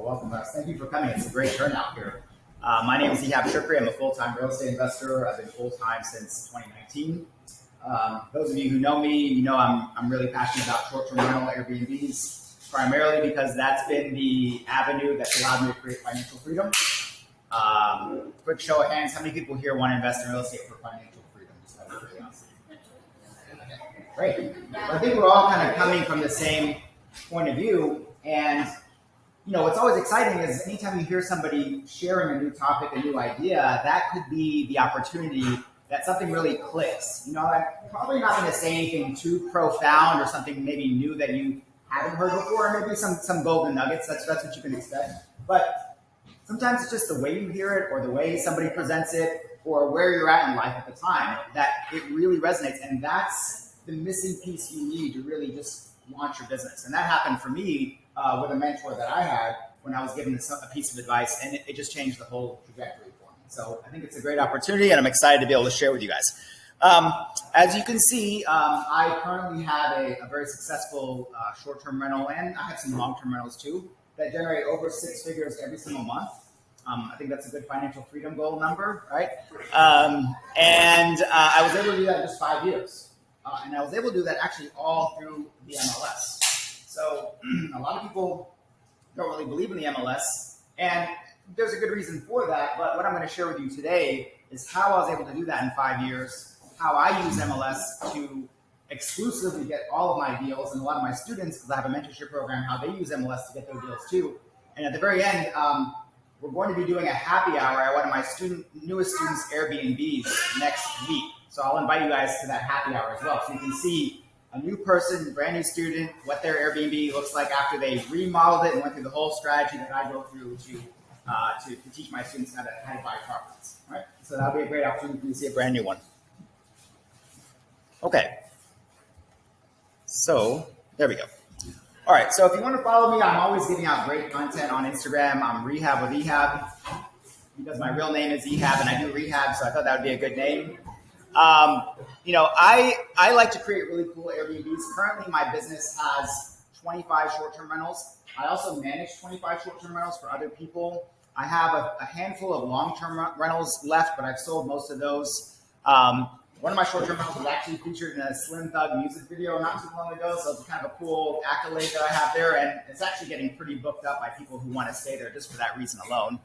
welcome us. Thank you for coming. It's a great turnout here. My name is Ihab Shukri. I'm a full-time real estate investor. I've been full-time since 2019. Those of you who know me, you know I'm really passionate about short-term rental Airbnbs, primarily because that's been the avenue that's allowed me to create financial freedom. Quick show of hands, how many people here want to invest in real estate for financial freedom? Just out of curiosity. Great. Well, I think we're all kind of coming from the same point of view, and what's always exciting is anytime you hear somebody sharing a new topic, a new idea, that could be the opportunity that something really clicks. I'm probably not going to say anything too profound or something maybe new that you haven't heard before, maybe some golden nuggets. That's what you can expect. But sometimes it's just the way you hear it or the way somebody presents it or where you're at in life at the time that it really resonates. And that's the missing piece you need to really just launch your business. And that happened for me with a mentor that I had when I was given a piece of advice, and it just changed the whole trajectory for me. So I think it's a great opportunity, and I'm excited to be able to share with you guys. As you can see, I currently have a very successful short-term rental, and I have some long-term rentals too, that generate over 6 figures every single month. I think that's a good financial freedom goal number, right? And I was able to do that in just 5 years. And I was able to do that actually all through the MLS. So a lot of people don't really believe in the MLS, and there's a good reason for that. But what I'm going to share with you today is how I was able to do that in 5 years, how I use MLS to exclusively get all of my deals, and a lot of my students, because I have a mentorship program, how they use MLS to get their deals too. And at the very end, we're going to be doing a happy hour at one of my newest students' Airbnbs next week. So I'll invite you guys to that happy hour as well, so you can see a new person, brand new student, what their Airbnb looks like after they remodeled it and went through the whole strategy that I go through to teach my students how to buy properties. All right? So that'll be a great opportunity for you to see a brand new one. Okay. So there we go. All right. So if you want to follow me, I'm always giving out great content on Instagram. I'm Rehab with Ehab because my real name is Ehab and I do rehab, so I thought that would be a good name. I like to create really cool Airbnbs. Currently, my business has 25 short-term rentals. I also manage 25 short-term rentals for other people. I have a handful of long-term rentals left, but I've sold most of those. One of my short-term rentals was actually featured in a Slim Thug music video not too long ago, so it's kind of a cool accolade that I have there, and it's actually getting pretty booked up by people who want to stay there just for that reason alone.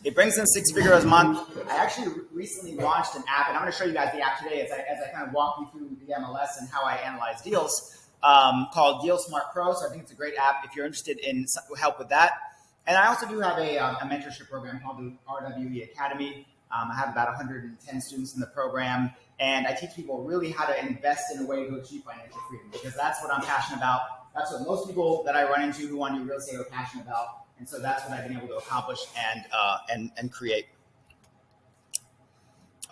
It brings in 6 figures a month. I actually recently launched an app, and I'm going to show you guys the app today as I kind of walk you through the MLS and how I analyze deals, called Deal Smart Pro. So I think it's a great app if you're interested in help with that. And I also do have a mentorship program called the RWE Academy. I have about 110 students in the program, and I teach people really how to invest in a way to achieve financial freedom, because that's what I'm passionate about. That's what most people that I run into who want to do real estate are passionate about. And so that's what I've been able to accomplish and create.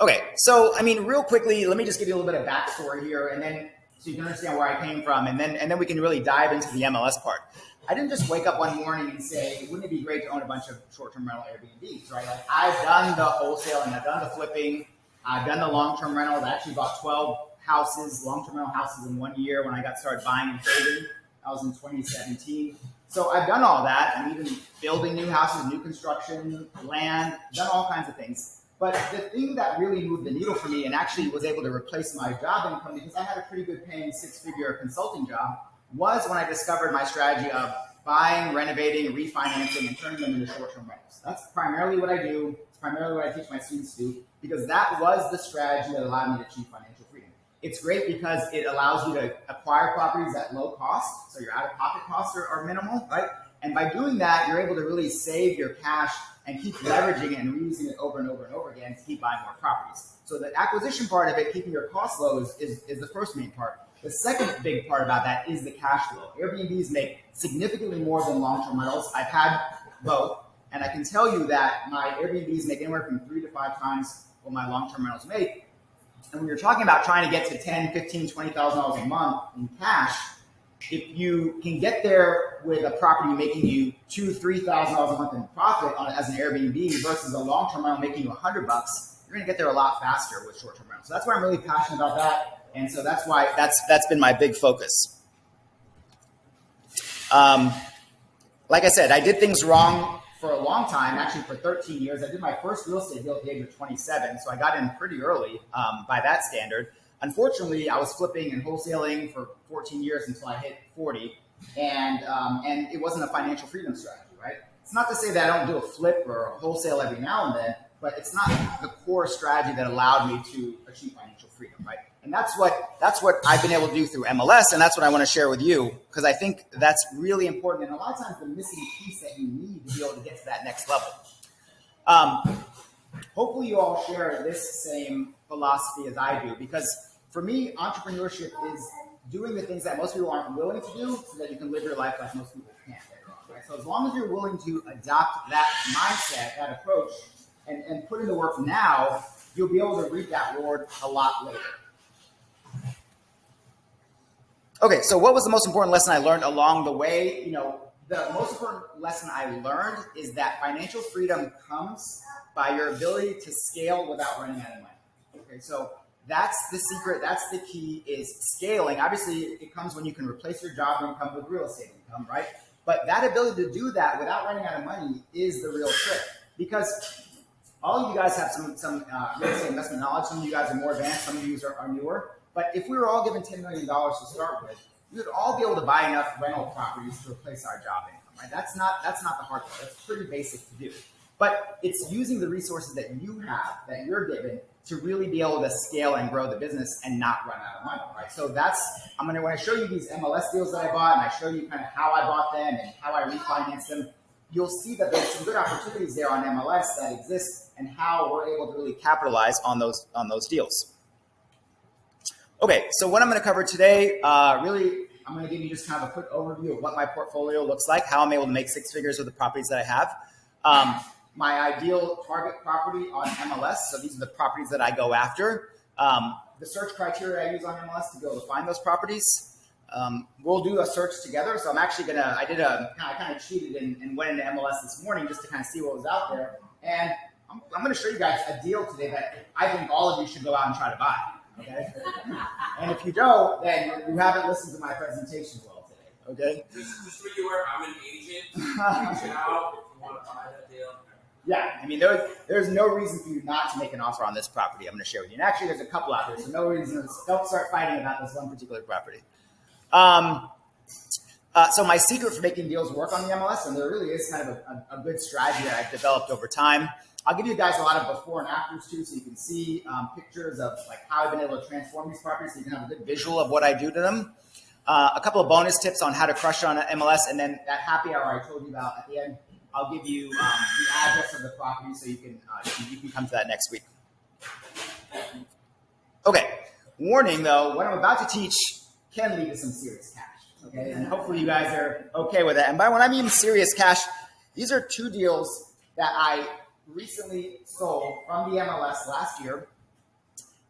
Okay, so real quickly, let me just give you a little bit of backstory here, and then so you can understand where I came from, and then we can really dive into the MLS part. I didn't just wake up one morning and say, wouldn't it be great to own a bunch of short-term rental Airbnbs, right? Like, I've done the wholesaling, I've done the flipping, I've done the long-term rentals. I actually bought 12 houses, long-term rental houses in 1 year when I got started buying and trading. That was in 2017. So I've done all that, and even building new houses, new construction, land, done all kinds of things. But the thing that really moved the needle for me and actually was able to replace my job income, because I had a pretty good paying 6-figure consulting job, was when I discovered my strategy of buying, renovating, refinancing, and turning them into short-term rentals. That's primarily what I do. It's primarily what I teach my students to do, because that was the strategy that allowed me to achieve financial freedom. It's great because it allows you to acquire properties at low cost, so your out-of-pocket costs are minimal, right? And by doing that, you're able to really save your cash and keep leveraging it and reusing it over and over and over again to keep buying more properties. So the acquisition part of it, keeping your costs low, is the first main part. The second big part about that is the cash flow. Airbnbs make significantly more than long-term rentals. I've had both, and I can tell you that my Airbnbs make anywhere from 3 to 5 times what my long-term rentals make. And when you're talking about trying to get to $10,000, $15,000, $20,000 a month in cash, if you can get there with a property making you $2,000, $3,000 a month in profit as an Airbnb versus a long-term rental making you $100, you're going to get there a lot faster with short-term rentals. So that's why I'm really passionate about that, and so that's why that's been my big focus. like I said, I did things wrong for a long time, actually for 13 years. I did my first real estate deal at the age of 27, so I got in pretty early by that standard. Unfortunately, I was flipping and wholesaling for 14 years until I hit 40, and it wasn't a financial freedom strategy, right? It's not to say that I don't do a flip or a wholesale every now and then, but it's not the core strategy that allowed me to achieve financial freedom, right? And that's what I've been able to do through MLS, and that's what I want to share with you, because I think that's really important, and a lot of times the missing piece that you need to be able to get to that next level. Hopefully you all share this same philosophy as I do, because for me, entrepreneurship is doing the things that most people aren't willing to do so that you can live your life like most people can't later on, right? So as long as you're willing to adopt that mindset, that approach, and put in the work now, you'll be able to reap that reward a lot later. Okay, so what was the most important lesson I learned along the way? You know, the most important lesson I learned is that financial freedom comes by your ability to scale without running out of money. Okay, so that's the secret, that's the key, is scaling. Obviously, it comes when you can replace your job income with real estate income, right? But that ability to do that without running out of money is the real trick. Because all of you guys have some real estate investment knowledge. Some of you guys are more advanced, some of you are newer. But if we were all given $10 million to start with, we would all be able to buy enough rental properties to replace our job income, right? That's not the hard part. That's pretty basic to do. But it's using the resources that you have, that you're given, to really be able to scale and grow the business and not run out of money, right? So when I show you these MLS deals that I bought, and I show you kind of how I bought them and how I refinanced them, you'll see that there's some good opportunities there on MLS that exist and how we're able to really capitalize on those deals. Okay, so what I'm going to cover today, I'm going to give you just kind of a quick overview of what my portfolio looks like, how I'm able to make six figures with the properties that I have. My ideal target property on MLS, so these are the properties that I go after. The search criteria I use on MLS to be able to find those properties. We'll do a search together. So I'm actually I kind of cheated and went into MLS this morning just to kind of see what was out there. And I'm going to show you guys a deal today that I think all of you should go out and try to buy. Okay. And if you don't, then you haven't listened to my presentation well today. Okay. Just so you aware, I'm an agent. Reach out if you want to buy that deal. Yeah, I mean, there's no reason for you not to make an offer on this property I'm going to share with you. And actually, there's a couple out there, so no reason. Don't start fighting about this one particular property. So my secret for making deals work on the MLS, and there really is kind of a good strategy that I've developed over time. I'll give you guys a lot of before and afters too, so you can see pictures of like how I've been able to transform these properties, so you can have a good visual of what I do to them. A couple of bonus tips on how to crush on MLS, and then that happy hour I told you about at the end. I'll give you the address of the property so you can come to that next week. Okay, warning though, what I'm about to teach can lead to some serious cash. Okay, and hopefully you guys are okay with that. And by when I mean serious cash, these are two deals that I recently sold from the MLS last year.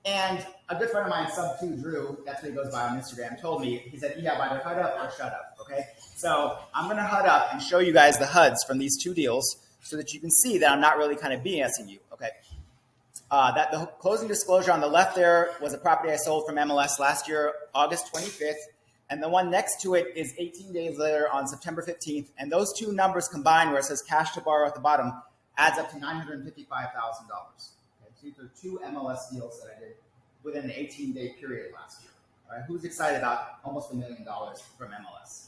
And a good friend of mine, Sub2 Drew, that's what he goes by on Instagram, told me, he said, "You have either HUD up or shut up." Okay, so I'm going to HUD up and show you guys the HUDs from these two deals so that you can see that I'm not really kind of BSing you. Okay, that the closing disclosure on the left there was a property I sold from MLS last year, August 25th. And the one next to it is 18 days later on September 15th. And those two numbers combined, where it says cash to borrow at the bottom, adds up to $955,000. Okay, so these are two MLS deals that I did within an 18-day period last year. All right, who's excited about almost $1 million from MLS?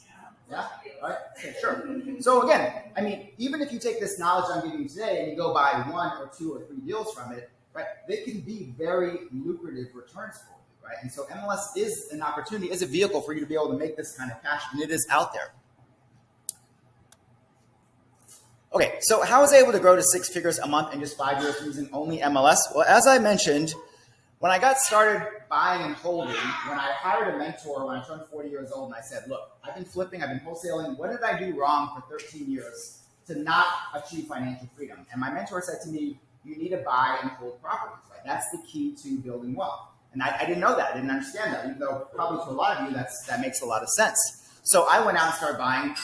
Yeah? All right, okay, sure. So again, I mean, even if you take this knowledge I'm giving you today and you go buy one or two or three deals from it, right, they can be very lucrative returns for you. Right? And so MLS is an opportunity, is a vehicle for you to be able to make this kind of cash, and it is out there. Okay, so how was I able to grow to six figures a month in just 5 years using only MLS? Well, as I mentioned, when I got started buying and holding, when I hired a mentor when I turned 40 years old, and I said, "Look, I've been flipping, I've been wholesaling. What did I do wrong for 13 years to not achieve financial freedom?" And my mentor said to me, "You need to buy and hold properties. Right? That's the key to building wealth." And I didn't know that. I didn't understand that, even though probably to a lot of you that makes a lot of sense. So I went out and started buying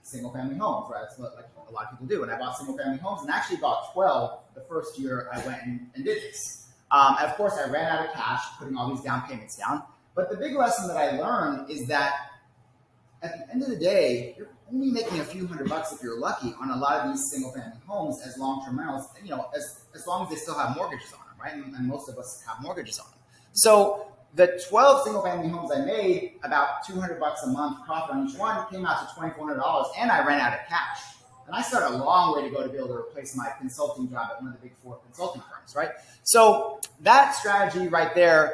single-family homes, right? That's what like a lot of people do. And I bought single-family homes and actually bought 12 the first year I went and did this. Of course, I ran out of cash putting all these down payments down. But the big lesson that I learned is that at the end of the day, only making a few $100 if you're lucky on a lot of these single family homes as long-term rentals, as long as they still have mortgages on them, right? And most of us have mortgages on them. So the 12 single family homes I made, about $200 a month profit on each one, came out to $2,400, and I ran out of cash. And I started a long way to go to be able to replace my consulting job at one of the big 4 consulting firms, right? So that strategy right there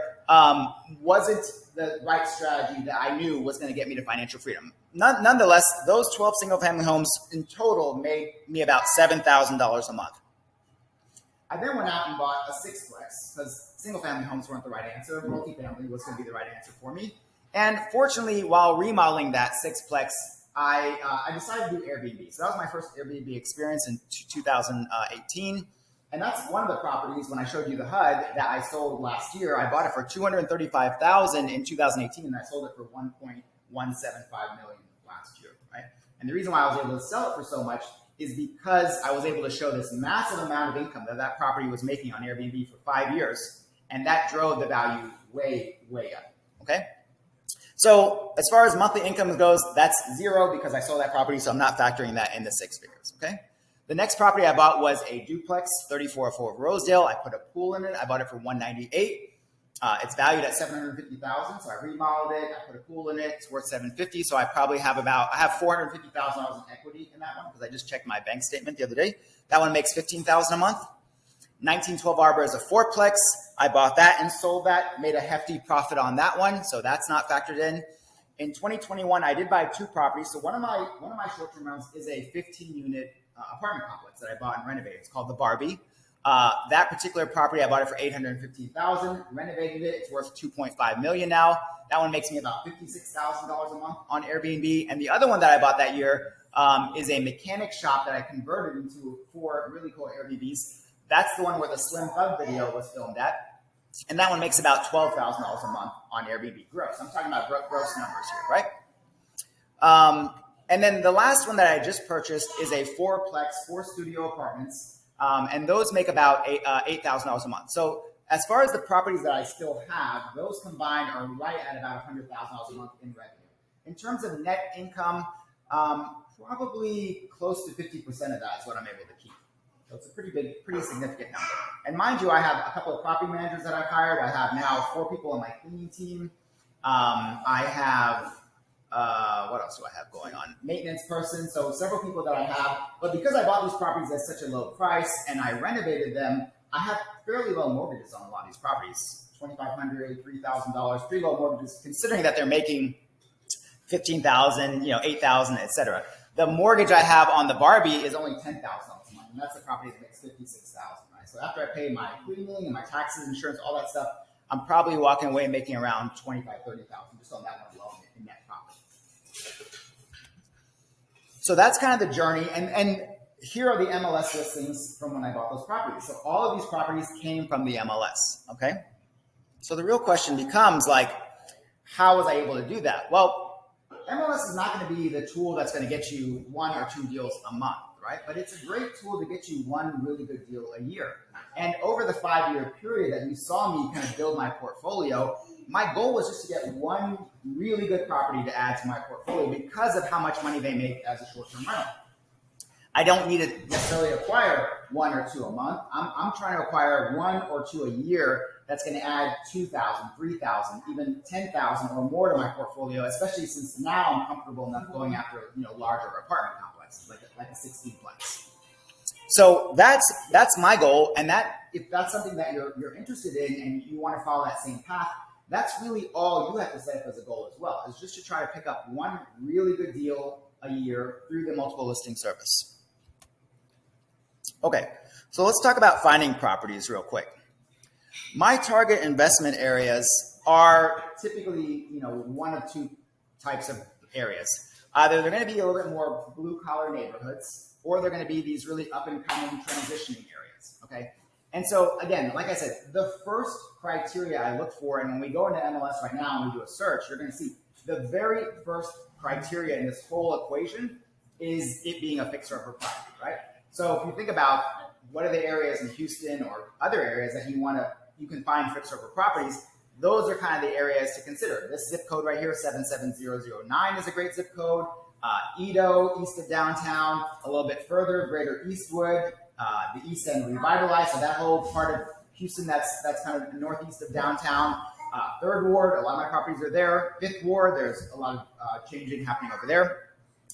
wasn't the right strategy that I knew was going to get me to financial freedom. Nonetheless, those 12 single family homes in total made me about $7,000 a month. I then went out and bought a 6-plex because single family homes weren't the right answer. Multifamily was going to be the right answer for me. And fortunately, while remodeling that 6-plex, I decided to do Airbnb. So that was my first Airbnb experience in 2018. And that's one of the properties, when I showed you the HUD, that I sold last year. I bought it for $235,000 in 2018, and I sold it for $1.175 million last year, right? And the reason why I was able to sell it for so much is because I was able to show this massive amount of income that property was making on Airbnb for 5 years, and that drove the value way, way up, okay? So as far as monthly income goes, that's zero because I sold that property, so I'm not factoring that in the 6 figures, okay? The next property I bought was a duplex, 3404 Rosedale. I put a pool in it. I bought it for $198,000. It's valued at $750,000, so I remodeled it. I put a pool in it. It's worth $750,000, so I probably have $450,000 in equity in that one because I just checked my bank statement the other day. That one makes $15,000 a month. 1912 Arbor is a 4-plex. I bought that and sold that, made a hefty profit on that one, so that's not factored in. In 2021, I did buy 2 properties. So one of my short-term rentals is a 15-unit apartment complex that I bought and renovated. It's called the Barbie. That particular property, I bought it for $815,000, renovated it. It's worth $2.5 million now. That one makes me about $56,000 a month on Airbnb. And the other one that I bought that year is a mechanic shop that I converted into 4 really cool Airbnbs. That's the one where the Slim Thug video was filmed at. And that one makes about $12,000 a month on Airbnb gross. I'm talking about gross numbers here, right? And then the last one that I just purchased is a 4-plex, 4 studio apartments. And those make about $8,000 a month. So as far as the properties that I still have, those combined are right at about $100,000 a month in revenue. In terms of net income, probably close to 50% of that is what I'm able to keep. So it's a pretty significant number. And mind you, I have a couple of property managers that I've hired. I have now 4 people on my cleaning team. I have, what else do I have going on? Maintenance person. So several people that I have. But because I bought these properties at such a low price and I renovated them, I have fairly low mortgages on a lot of these properties. $2,500, $3,000, pretty low mortgages, considering that they're making $15,000, $8,000, et cetera. The mortgage I have on the Barbie is only $10,000 a month, and that's the property that makes $56,000, right? So after I pay my cleaning and my taxes, insurance, all that stuff, I'm probably walking away making around $25,000, $30,000 just on that one alone in net profit. So that's kind of the journey, and here are the MLS listings from when I bought those properties. So all of these properties came from the MLS, okay? So the real question becomes how was I able to do that? Well, MLS is not going to be the tool that's going to get you 1 or 2 deals a month, right? But it's a great tool to get you 1 really good deal a year. And over the 5-year period that you saw me kind of build my portfolio, my goal was just to get 1 really good property to add to my portfolio because of how much money they make as a short-term rental. I don't need to necessarily acquire 1 or 2 a month. I'm trying to acquire 1 or 2 a year that's going to add 2,000, 3,000, even 10,000 or more to my portfolio, especially since now I'm comfortable enough going after larger apartment complexes like a 16-plex. So that's my goal, and if that's something that you're interested in and you want to follow that same path, that's really all you have to set up as a goal as well, is just to try to pick up 1 really good deal a year through the multiple listing service. Okay, so let's talk about finding properties real quick. My target investment areas are typically, 1 of 2 types of areas. Either they're going to be a little bit more blue-collar neighborhoods, or they're going to be these really up-and-coming transitioning areas, okay? And so, again, like I said, the first criteria I look for, and when we go into MLS right now and we do a search, you're going to see the very first criteria in this whole equation is it being a fixer-upper property, right? So if you think about what are the areas in Houston or other areas that you can find fixer-upper properties, those are kind of the areas to consider. This zip code right here, 77009, is a great zip code. Edo, east of downtown, a little bit further, Greater Eastwood, the East End revitalized. So that whole part of Houston that's kind of northeast of downtown. Third Ward, a lot of my properties are there. Fifth Ward, there's a lot of changing happening over there.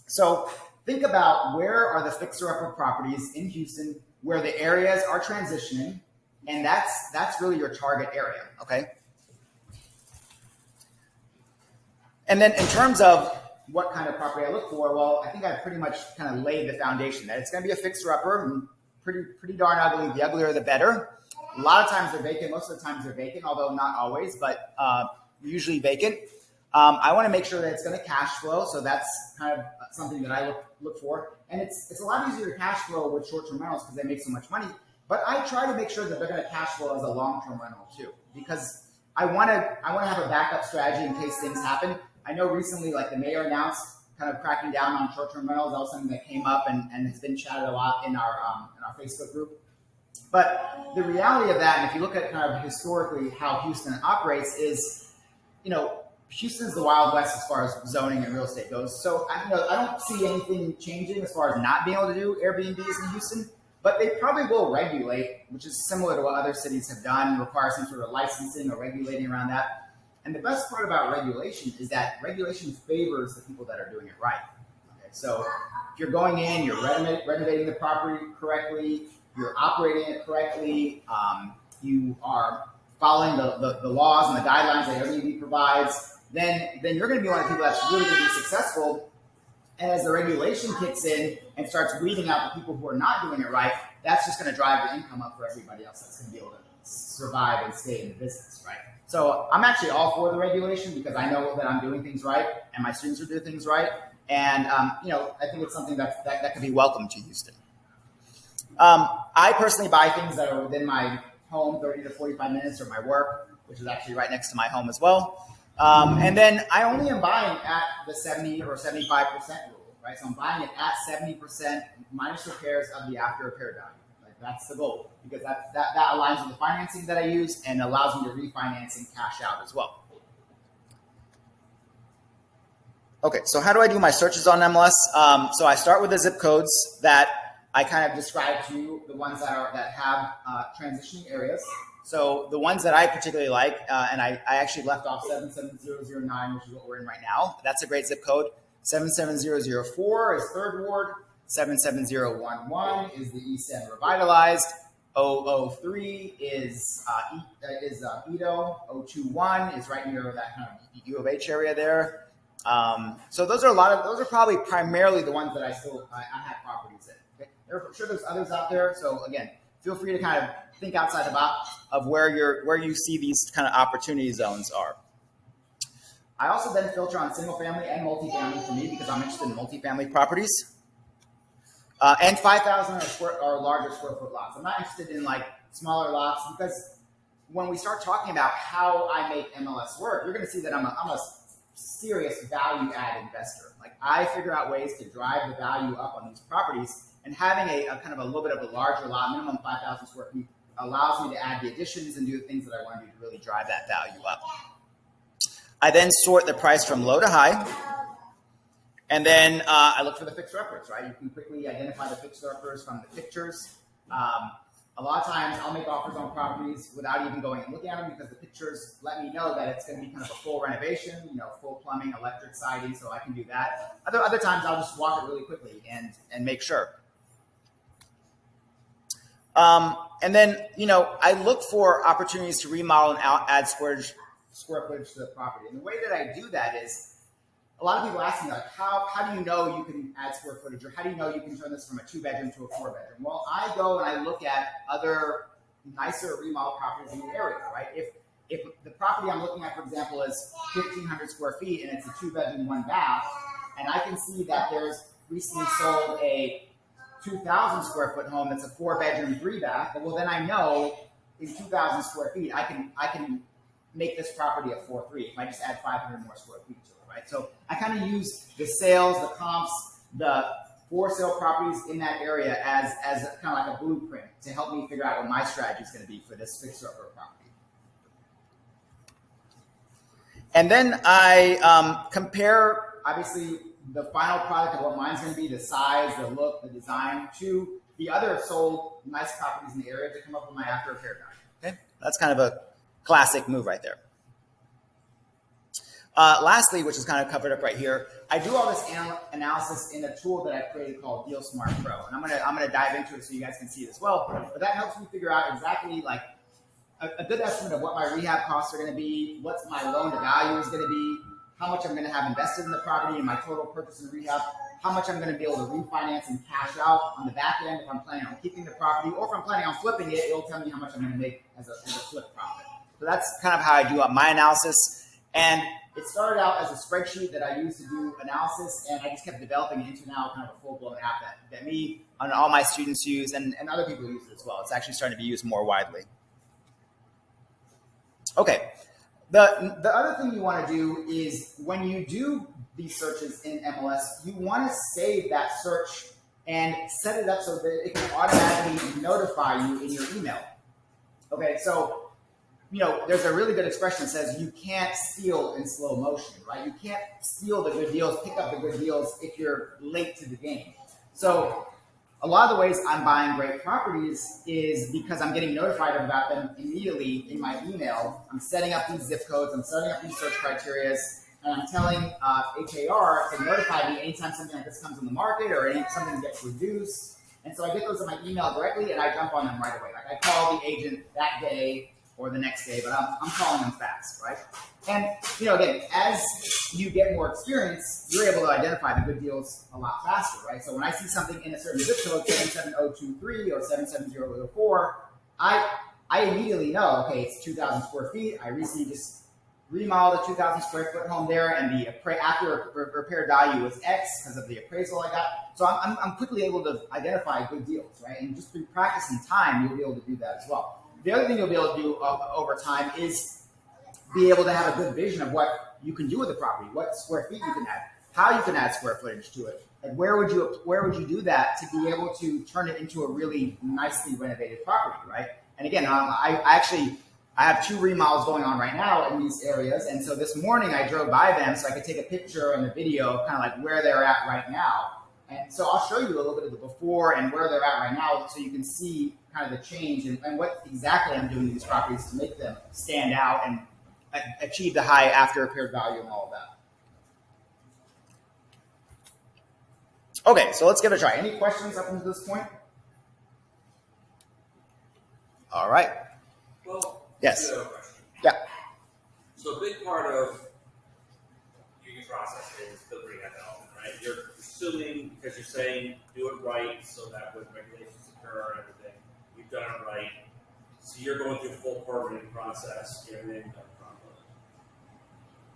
So think about where are the fixer-upper properties in Houston where the areas are transitioning, and that's really your target area, okay? And then in terms of what kind of property I look for, well, I think I pretty much kind of laid the foundation that it's going to be a fixer-upper, and pretty darn ugly. The uglier, the better. A lot of times they're vacant. Most of the times they're vacant, although not always, but usually vacant. I want to make sure that it's going to cash flow, so that's kind of something that I look for. And it's a lot easier to cash flow with short-term rentals because they make so much money. But I try to make sure that they're going to cash flow as a long-term rental too, because I want to have a backup strategy in case things happen. I know recently, like the mayor announced, kind of cracking down on short-term rentals. That was something that came up and has been chatted a lot in our Facebook group. But the reality of that, and if you look at kind of historically how Houston operates, is, Houston is the Wild West as far as zoning and real estate goes. So I don't see anything changing as far as not being able to do Airbnbs in Houston, but they probably will regulate, which is similar to what other cities have done, require some sort of licensing or regulating around that. And the best part about regulation is that regulation favors the people that are doing it right. Okay, so if you're going in, you're renovating the property correctly, you're operating it correctly, you are following the laws and the guidelines that Airbnb provides, then you're going to be one of the people that's really going to be successful. And as the regulation kicks in and starts weeding out the people who are not doing it right, that's just going to drive the income up for everybody else that's going to be able to survive and stay in the business, right? So I'm actually all for the regulation because I know that I'm doing things right and my students are doing things right. And, I think it's something that could be welcome to Houston. I personally buy things that are within my home, 30 to 45 minutes, or my work, which is actually right next to my home as well. And then I only am buying at the 70 or 75% rule, right? So I'm buying it at 70% minus repairs of the after repair value. Like that's the goal, because that aligns with the financing that I use and allows me to refinance and cash out as well. Okay, so how do I do my searches on MLS? So I start with the zip codes that I kind of described to you, the ones that have transitioning areas. So the ones that I particularly like, and I actually left off 77009, which is what we're in right now. That's a great zip code. 77004 is Third Ward. 77011 is the East End revitalized. 003 is Edo. 021 is right near that kind of U of H area there. So those are probably primarily the ones that I have properties in. Okay? I'm sure there's others out there. So again, feel free to kind of think outside the box of where you see these kind of opportunity zones are. I also then filter on single family and multifamily for me because I'm interested in multifamily properties. And 5,000 or larger square foot lots. I'm not interested in like smaller lots because when we start talking about how I make MLS work, you're going to see that I'm a serious value add investor. Like I figure out ways to drive the value up on these properties, and having a kind of a little bit of a larger lot, minimum 5,000 square feet, allows me to add the additions and do the things that I want to do to really drive that value up. I then sort the price from low to high. And then I look for the fixer-uppers, right? You can quickly identify the fixer-uppers from the pictures. A lot of times I'll make offers on properties without even going and looking at them because the pictures let me know that it's going to be kind of a full renovation, full plumbing, electric siding, so I can do that. Other times I'll just walk it really quickly and make sure. And then, I look for opportunities to remodel and add square footage to the property. And the way that I do that is, a lot of people ask me, like, how do you know you can add square footage, or how do you know you can turn this from a 2-bedroom to a 4-bedroom? Well, I go and I look at other nicer remodel properties in the area, right? If the property I'm looking at, for example, is 1,500 square feet and it's a 2-bedroom, 1-bath, and I can see that there's recently sold a 2,000 square foot home that's a 4-bedroom, 3-bath, well, then I know in 2,000 square feet, I can make this property a 4.3 if I just add 500 more square feet to it. Right? So I kind of use the sales, the comps, the for sale properties in that area as kind of like a blueprint to help me figure out what my strategy is going to be for this fixer-upper property. And then I compare, obviously, the final product of what mine's going to be, the size, the look, the design, to the other sold nice properties in the area to come up with my after repair value. Okay, that's kind of a classic move right there. Lastly, which is kind of covered up right here, I do all this analysis in a tool that I created called Deal Smart Pro, and I'm gonna dive into it so you guys can see it as well. But that helps me figure out exactly like a good estimate of what my rehab costs are going to be, what's my loan to value is going to be, how much I'm going to have invested in the property and my total purchase and rehab, how much I'm going to be able to refinance and cash out on the back end if I'm planning on keeping the property, or if I'm planning on flipping it, it'll tell me how much I'm going to make as a flip profit. So that's kind of how I do my analysis. And it started out as a spreadsheet that I used to do analysis, and I just kept developing it into now kind of a full-blown app that me and all my students use, and other people use it as well. It's actually starting to be used more widely. Okay, the other thing you want to do is when you do these searches in MLS, you want to save that search and set it up so that it can automatically notify you in your email. Okay, so there's a really good expression that says you can't steal in slow motion, right? You can't steal the good deals, pick up the good deals if you're late to the game. So a lot of the ways I'm buying great properties is because I'm getting notified about them immediately in my email. I'm setting up these zip codes, I'm setting up these search criteria, and I'm telling HAR to notify me anytime something like this comes on the market or something gets reduced. And so I get those in my email directly, and I jump on them right away. Like I call the agent that day or the next day, but I'm calling them fast, right? And again, as you get more experience, you're able to identify the good deals a lot faster, right? So when I see something in a certain zip code, 77023 or 77004, I immediately know, okay, it's 2,000 square feet. I recently just remodeled a 2,000 square foot home there, and the after repair value was X because of the appraisal I got. So I'm quickly able to identify good deals, right? And just through practice and time, you'll be able to do that as well. The other thing you'll be able to do over time is be able to have a good vision of what you can do with the property, what square feet you can add, how you can add square footage to it, and where would you do that to be able to turn it into a really nicely renovated property, right? And again, I have 2 remodels going on right now in these areas, and so this morning I drove by them so I could take a picture and a video of kind of like where they're at right now. And so I'll show you a little bit of the before and where they're at right now so you can see kind of the change and what exactly I'm doing to these properties to make them stand out and achieve the high after repair value and all of that. Okay, so let's give it a try. Any questions up until this point? All right. Well, yes. I have a question. Yeah. So a big part of union process is the rehab element, right? You're assuming because you're saying do it right so that when regulations occur and everything, you've done it right. So you're going through full permitting process, getting everything done properly.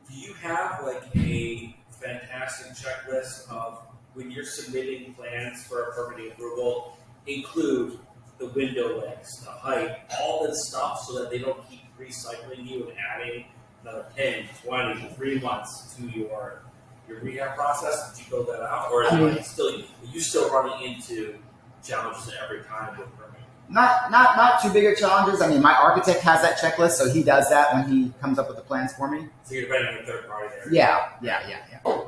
Do you have like a fantastic checklist of when you're submitting plans for a permitting approval, include the window lengths, the height, all this stuff so that they don't keep recycling you and adding another 10, 20, 3 months to your rehab process? Did you build that out? Or are you still running into challenges every time with permitting? Not too big of challenges. I mean, my architect has that checklist, so he does that when he comes up with the plans for me. So you're depending on a third party there. Yeah.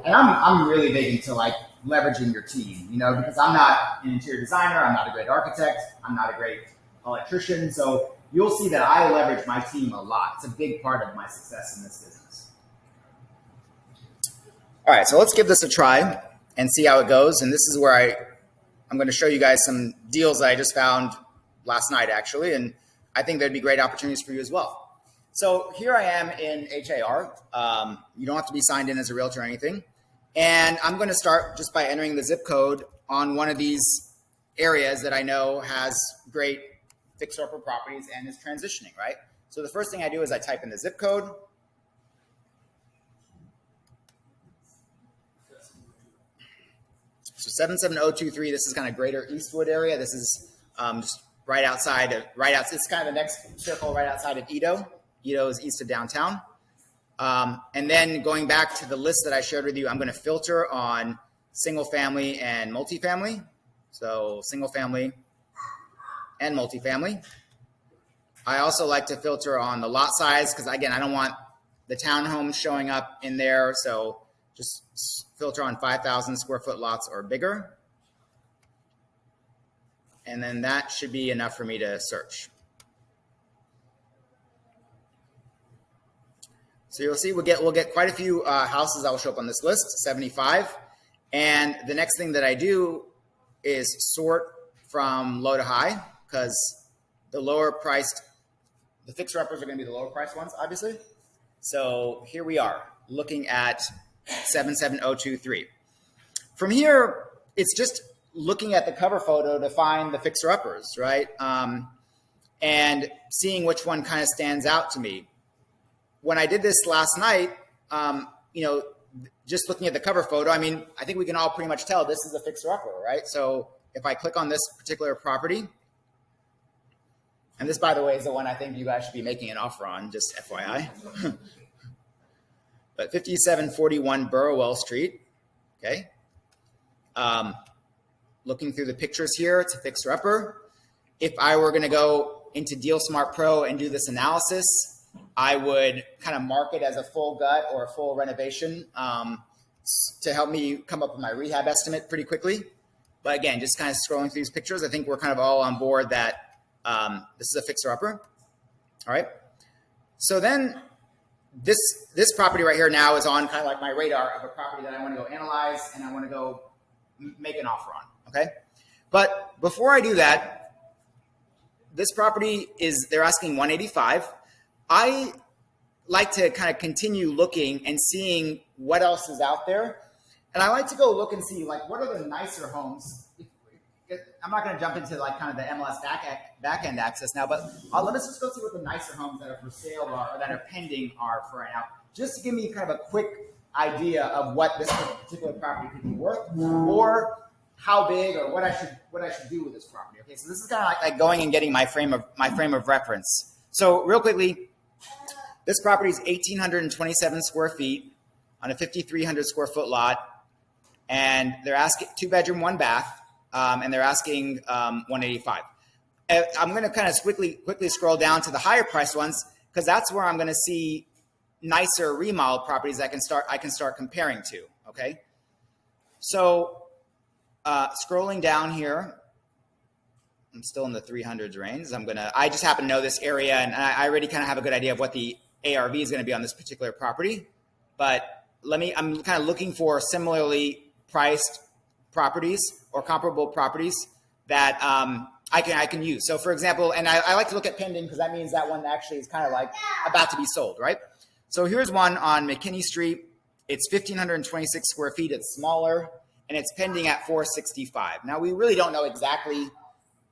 And I'm really big into like leveraging your team, because I'm not an interior designer, I'm not a great architect, I'm not a great electrician. So you'll see that I leverage my team a lot. It's a big part of my success in this business. All right, so let's give this a try and see how it goes. And this is where I'm going to show you guys some deals that I just found last night, actually, and I think there'd be great opportunities for you as well. So here I am in HAR. You don't have to be signed in as a realtor or anything. And I'm going to start just by entering the zip code on one of these areas that I know has great fixer-upper properties and is transitioning, right? So the first thing I do is I type in the zip code. So 77023, this is kind of greater Eastwood area. This is just right outside, it's kind of the next circle right outside of Edo. Edo is east of downtown. And then going back to the list that I shared with you, I'm going to filter on single family and multifamily. So single family and multifamily. I also like to filter on the lot size because, again, I don't want the townhomes showing up in there. So Just filter on 5,000 square foot lots or bigger. And then that should be enough for me to search. So you'll see we'll get quite a few houses that will show up on this list, 75. And the next thing that I do is sort from low to high, because the lower priced, the fixer uppers are going to be the lower priced ones, obviously. So here we are looking at 77023. From here, it's just looking at the cover photo to find the fixer uppers, right? And seeing which one kind of stands out to me. When I did this last night, just looking at the cover photo, I mean, I think we can all pretty much tell this is a fixer upper, right? So if I click on this particular property, and this, by the way, is the one I think you guys should be making an offer on, just FYI. But 5741 Burwell Street, okay? Looking through the pictures here, it's a fixer upper. If I were gonna go into Deal Smart Pro and do this analysis, I would kind of mark it as a full gut or a full renovation to help me come up with my rehab estimate pretty quickly. But again, just kind of scrolling through these pictures, I think we're kind of all on board that this is a fixer upper. All right. So then this property right here now is on kind of like my radar of a property that I want to go analyze and I want to go make an offer on. Okay. But before I do that, this property they're asking 185. I like to kind of continue looking and seeing what else is out there. And I like to go look and see, like, what are the nicer homes? I'm not going to jump into like kind of the MLS back end access now, but let us just go see what the nicer homes that are for sale are or that are pending are for right now, just to give me kind of a quick idea of what this particular property could be worth, or how big, or what I should do with this property. Okay, so this is kind of like going and getting my frame of reference. So real quickly, this property is 1,827 square feet on a 5,300 square foot lot, and they're asking 2-bedroom, 1 bath. And they're asking 185. I'm going to kind of quickly scroll down to the higher priced ones, because that's where I'm going to see nicer remodel properties I can start comparing to. Okay, so scrolling down here, I'm still in the 300s range. I just happen to know this area, and I already kind of have a good idea of what the ARV is going to be on this particular property. But I'm kind of looking for similarly priced properties or comparable properties that I can use. So for example, and I like to look at pending, because that means that one actually is kind of like about to be sold, right? So here's one on McKinney Street. It's 1,526 square feet. It's smaller, and it's pending at 465. Now we really don't know exactly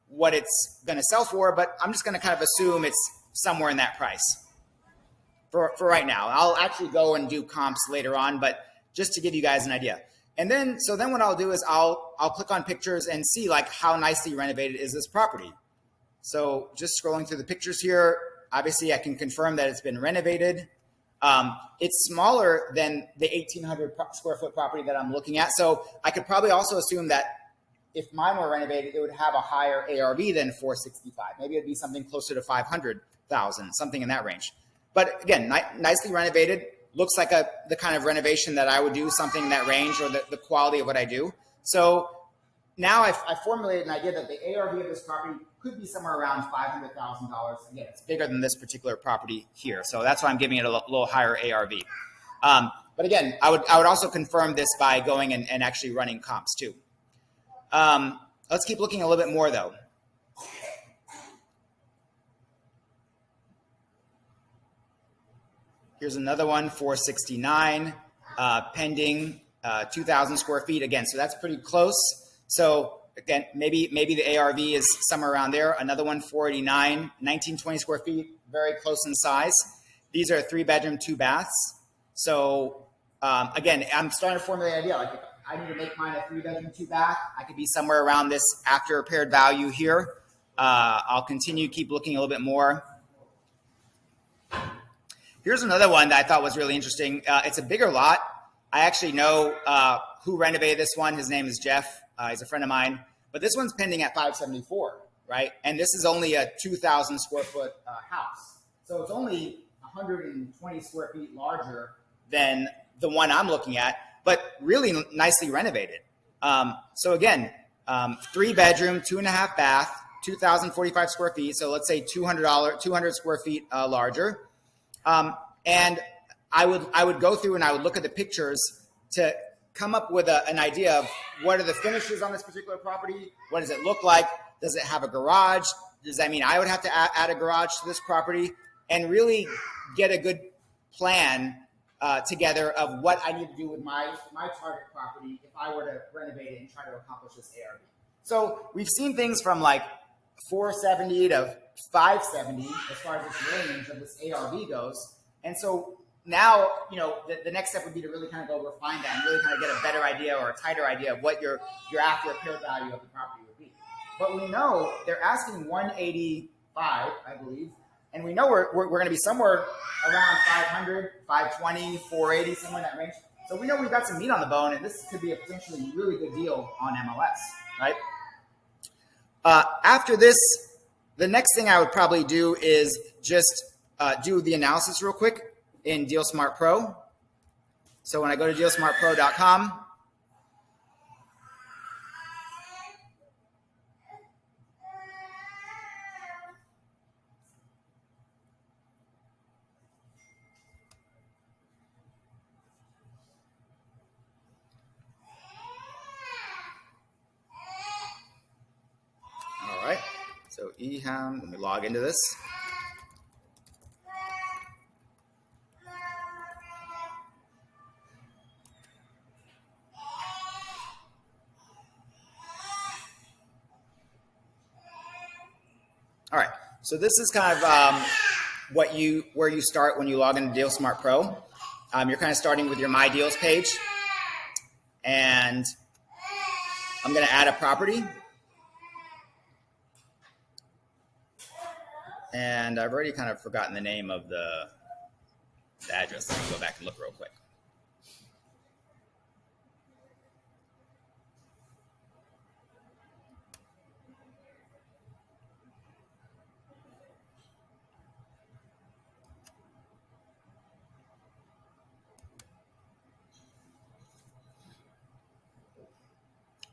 what it's going to sell for, but I'm just going to kind of assume it's somewhere in that price for right now. I'll actually go and do comps later on, but just to give you guys an idea. And then, so then what I'll do is I'll click on pictures and see like how nicely renovated is this property. So just scrolling through the pictures here, obviously I can confirm that it's been renovated. It's smaller than the 1,800 square foot property that I'm looking at. So I could probably also assume that if mine were renovated, it would have a higher ARV than 465. Maybe it'd be something closer to 500,000, something in that range. But again, nicely renovated. Looks like the kind of renovation that I would do, something in that range, or the quality of what I do. So now I've formulated an idea that the ARV of this property could be somewhere around $500,000. Again, it's bigger than this particular property here. So that's why I'm giving it a little higher ARV. But again, I would also confirm this by going and actually running comps too. Let's keep looking a little bit more though. Here's another one, 469, pending, 2,000 square feet. Again, so that's pretty close. So again, maybe the ARV is somewhere around there. Another one, 489, 1920 square feet, very close in size. These are 3-bedroom, 2 baths. So again, I'm starting to formulate an idea. Like if I need to make mine a 3-bedroom, 2 bath, I could be somewhere around this after repaired value here. I'll keep looking a little bit more. Here's another one that I thought was really interesting. It's a bigger lot. I actually know who renovated this one. His name is Jeff. He's a friend of mine. But this one's pending at 574, right? And this is only a 2,000 square foot house. So it's only 120 square feet larger than the one I'm looking at. but really nicely renovated. So again, 3-bedroom, 2.5 bath, 2,045 square feet. So let's say $200 square feet larger. And I would go through and I would look at the pictures to come up with an idea of what are the finishes on this particular property? What does it look like? Does it have a garage? Does that mean I would have to add a garage to this property? And really get a good plan together of what I need to do with my target property if I were to renovate it and try to accomplish this ARV. So we've seen things from like 470 to 570 as far as this range of this ARV goes. And so now, the next step would be to really kind of go refine that and really kind of get a better idea or a tighter idea of what your after repair value of the property would be. But we know they're asking 185, I believe, and we know we're going to be somewhere around 500, 520, 480, somewhere in that range. So we know we've got some meat on the bone, and this could be a potentially really good deal on MLS, right? After this, the next thing I would probably do is just do the analysis real quick in DealSmart Pro. So when I go to dealsmartpro.com, all right, so EHAM, let me log into this. All right, so this is kind of where you start when you log into DealSmart Pro. You're kind of starting with your My Deals page, and I'm going to add a property, and I've already kind of forgotten the name of the address. Let me go back and look real quick.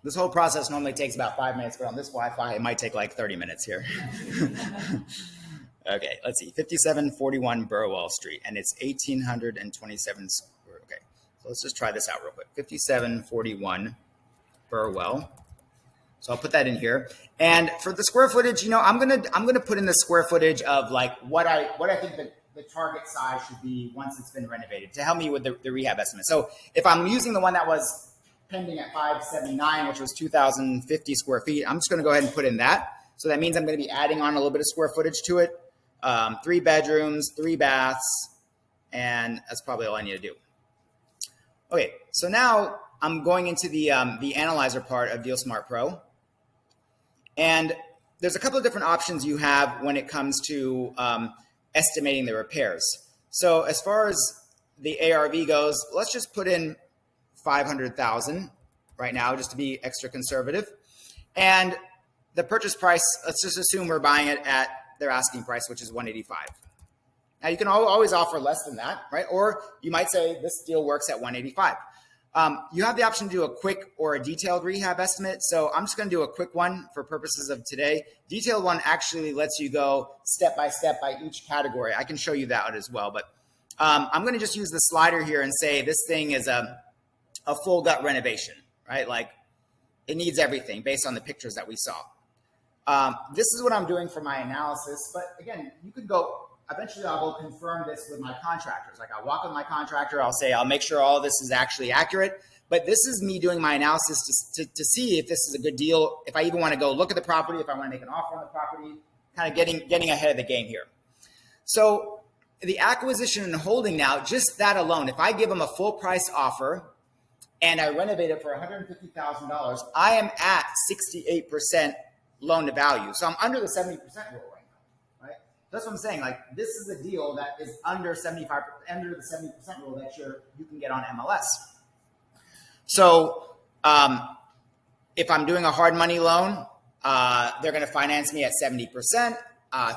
This whole process normally takes about 5 minutes, but on this Wi-Fi, it might take like 30 minutes here. Okay, let's see, 5741 Burwell Street, and it's 1,827 square. Okay, so let's just try this out real quick. 5741 Burwell. So I'll put that in here. And for the square footage, I'm gonna put in the square footage of like what I think the target size should be once it's been renovated to help me with the rehab estimate. So if I'm using the one that was pending at 579, which was 2,050 square feet, I'm just going to go ahead and put in that. So that means I'm going to be adding on a little bit of square footage to it. 3 bedrooms, 3 baths, and that's probably all I need to do. Okay, so now I'm going into the analyzer part of DealSmart Pro. And there's a couple of different options you have when it comes to estimating the repairs. So as far as the ARV goes, let's just put in 500,000 right now, just to be extra conservative. And the purchase price, let's just assume we're buying it at their asking price, which is 185. Now you can always offer less than that, right? Or you might say this deal works at 185. You have the option to do a quick or a detailed rehab estimate. So I'm just going to do a quick one for purposes of today. Detailed one actually lets you go step by each category. I can show you that as well, but I'm going to just use the slider here and say this thing is a full gut renovation, right? Like it needs everything based on the pictures that we saw. This is what I'm doing for my analysis, but again, you could go, eventually I'll go confirm this with my contractors. Like I'll walk with my contractor, I'll make sure all of this is actually accurate, but this is me doing my analysis to see if this is a good deal, if I even want to go look at the property, if I want to make an offer on the property, kind of getting ahead of the game here. So the acquisition and holding now, just that alone, if I give them a full price offer, and I renovate it for $150,000, I am at 68% loan to value. So I'm under the 70% rule right now, right? That's what I'm saying. Like this is a deal that is under the 70% rule that you can get on MLS. So if I'm doing a hard money loan, they're going to finance me at 70%,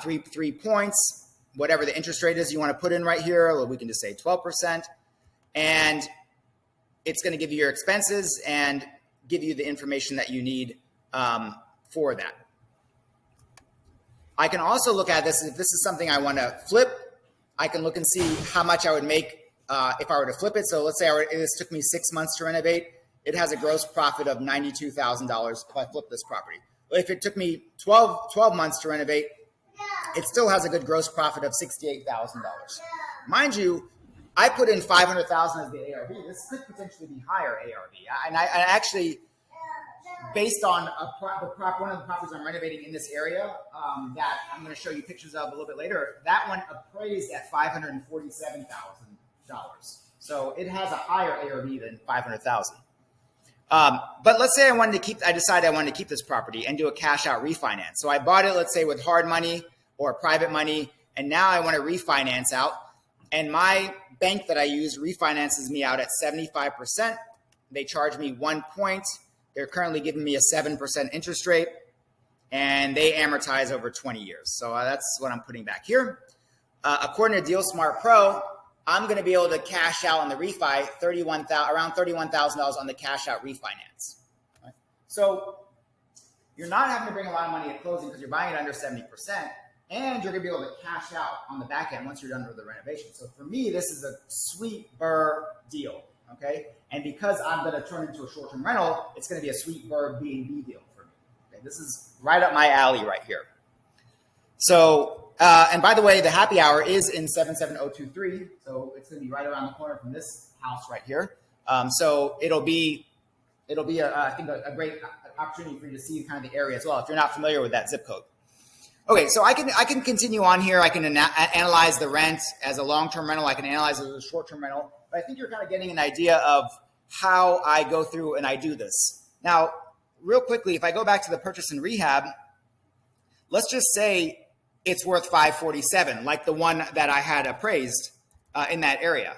3 points, whatever the interest rate is you want to put in right here. We can just say 12%, and it's going to give you your expenses and give you the information that you need for that. I can also look at this. If this is something I want to flip, I can look and see how much I would make if I were to flip it. So let's say this took me 6 months to renovate. It has a gross profit of $92,000 if I flip this property. But if it took me 12 months to renovate, it still has a good gross profit of $68,000. Mind you, I put in $500,000 as the ARV. This could potentially be higher ARV. And I actually, based on one of the properties I'm renovating in this area that I'm going to show you pictures of a little bit later, that one appraised at $547,000. So it has a higher ARV than $500,000. But let's say I decided I wanted to keep this property and do a cash out refinance. So I bought it, let's say with hard money or private money, and now I want to refinance out. And my bank that I use refinances me out at 75%. They charge me 1 point. They're currently giving me a 7% interest rate, and they amortize over 20 years. So that's what I'm putting back here. According to Deal Smart Pro, I'm going to be able to cash out on the refi around $31,000 on the cash out refinance. Right? So you're not having to bring a lot of money at closing because you're buying it under 70%, and you're going to be able to cash out on the back end once you're done with the renovation. So for me, this is a sweet burr deal. Okay, and because I'm going to turn it into a short-term rental, it's going to be a sweet burr B&B deal for me. Okay, this is right up my alley right here. So, and by the way, the happy hour is in 77023, so it's going to be right around the corner from this house right here. So it'll be I think a great opportunity for you to see kind of the area as well if you're not familiar with that zip code. Okay, so I can continue on here. I can analyze the rent as a long-term rental. I can analyze it as a short-term rental. But I think you're kind of getting an idea of how I go through and I do this. Now, real quickly, if I go back to the purchase and rehab, let's just say it's worth $547, like the one that I had appraised in that area.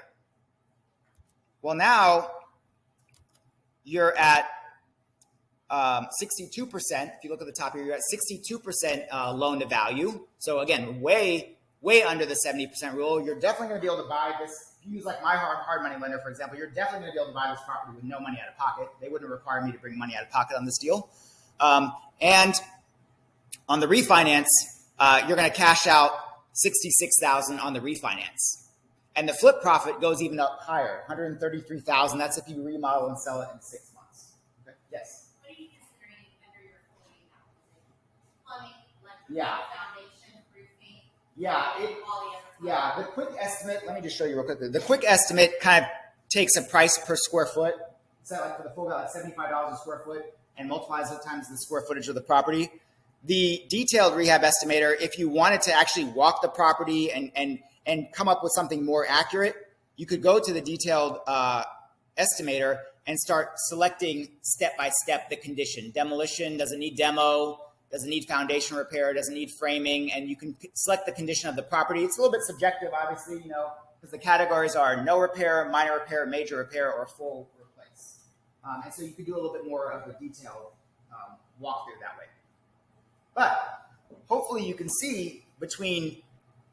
Well, now you're at 62%. If you look at the top here, you're at 62% loan to value. So again, way under the 70% rule. You're definitely going to be able to buy this. If you use like my hard money lender, for example, you're definitely going to be able to buy this property with no money out of pocket. They wouldn't require me to bring money out of pocket on this deal. And on the refinance, you're going to cash out $66,000 on the refinance. And the flip profit goes even up higher, $133,000. That's if you remodel and sell it in 6 months. Okay. Yes. What are you considering under your plumbing, Yeah. foundation, roofing? The quick estimate, let me just show you real quickly. The quick estimate kind of takes a price per square foot. So like for the full value, $75 a square foot, and multiplies it times the square footage of the property. The detailed rehab estimator, if you wanted to actually walk the property and come up with something more accurate, you could go to the detailed estimator and start selecting step by step the condition. Demolition, does it need demo? Does it need foundation repair? Does it need framing? And you can select the condition of the property. It's a little bit subjective, obviously, because the categories are no repair, minor repair, major repair, or full replace. And so you can do a little bit more of a detailed walkthrough that way. But hopefully you can see between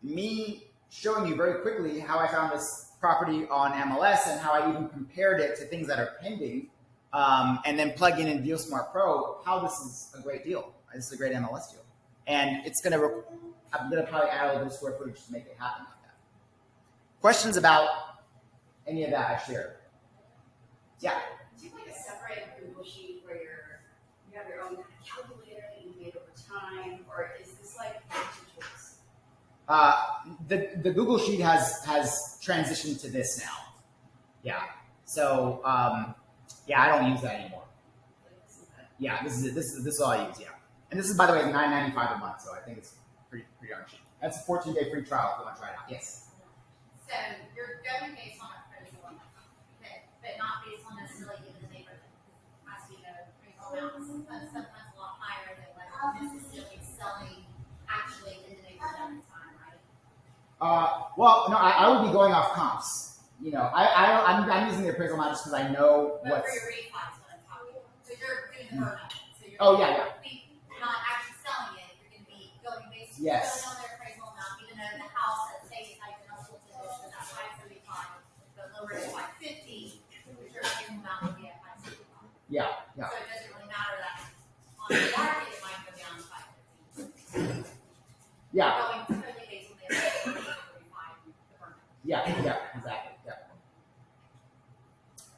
me showing you very quickly how I found this property on MLS and how I even compared it to things that are pending, and then plugging in Deal Smart Pro, how this is a great deal. This is a great MLS deal. And it's I'm going to probably add a little bit of square footage to make it happen like that. Questions about any of that I shared? Yeah. Do you like a separate Google sheet where you have your own calculator that you made over time, or is this like tools? The Google Sheet has transitioned to this now. Yeah. So I don't use that anymore. Yeah, this is all I use. Yeah, and this is, by the way, $9.95 a month, so I think it's pretty darn cheap. That's a 14-day free trial if you want to try it out. Yes. So you're going based on appraisal, but not based on necessarily in the neighborhood. As you know, appraisal amounts sometimes a lot higher than what necessarily selling actually in the neighborhood at the time, right? Well, no, I would be going off comps. I'm using the appraisal not just because I know but what's. For your refi is what I'm talking about. So you're doing the burnout. So you're not actually selling it. You're going to be going based Yes. on their appraisal amount, even though the house that say is identical to this, but that's 575, but lower to 550. You're Yeah, yeah. So it doesn't really matter that on the market it might go down 550. Yeah, Going totally based on the availability of the permit. yeah, exactly. Yeah.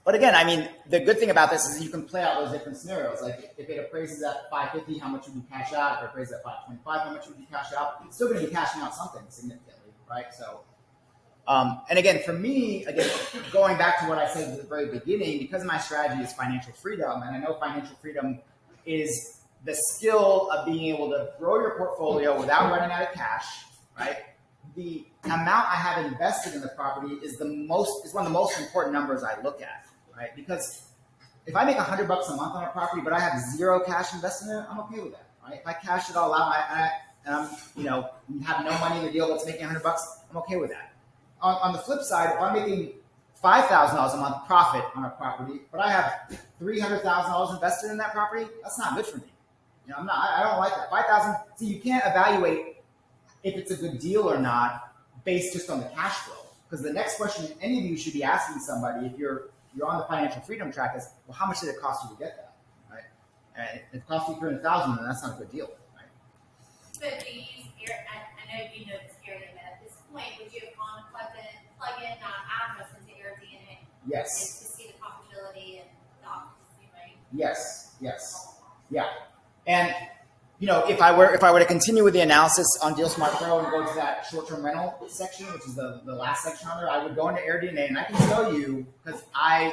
But again, I mean, the good thing about this is you can play out those different scenarios. Like if it appraises at 550, how much would you cash out? If it appraises at 525, how much would you cash out? It's still going to be cashing out something significantly, right? So, and again, for me, again, going back to what I said at the very beginning, because my strategy is financial freedom, and I know financial freedom is the skill of being able to grow your portfolio without running out of cash, right? The amount I have invested in the property is one of the most important numbers I look at, right? Because if I make $100 a month on a property, but I have zero cash invested in it, I'm okay with that, right? If I cash it all out, and I'm, have no money in the deal, but it's making $100, I'm okay with that. On the flip side, if I'm making $5,000 a month profit on a property, but I have $300,000 invested in that property, that's not good for me. I don't like that. 5,000. So you can't evaluate if it's a good deal or not based just on the cash flow. Because the next question any of you should be asking somebody if you're on the financial freedom track is, well, how much did it cost you to get that, right? And if it cost you $300,000, then that's not a good deal, right? But do you use I know you know this area, but at this point, would you have gone and plug in address into AirDNA? Yes. To see the profitability and the occupancy rate? Yes. Yeah. And if I were to continue with the analysis on DealSmart Pro and go to that short-term rental section, which is the last section on there, I would go into AirDNA and I can show you because I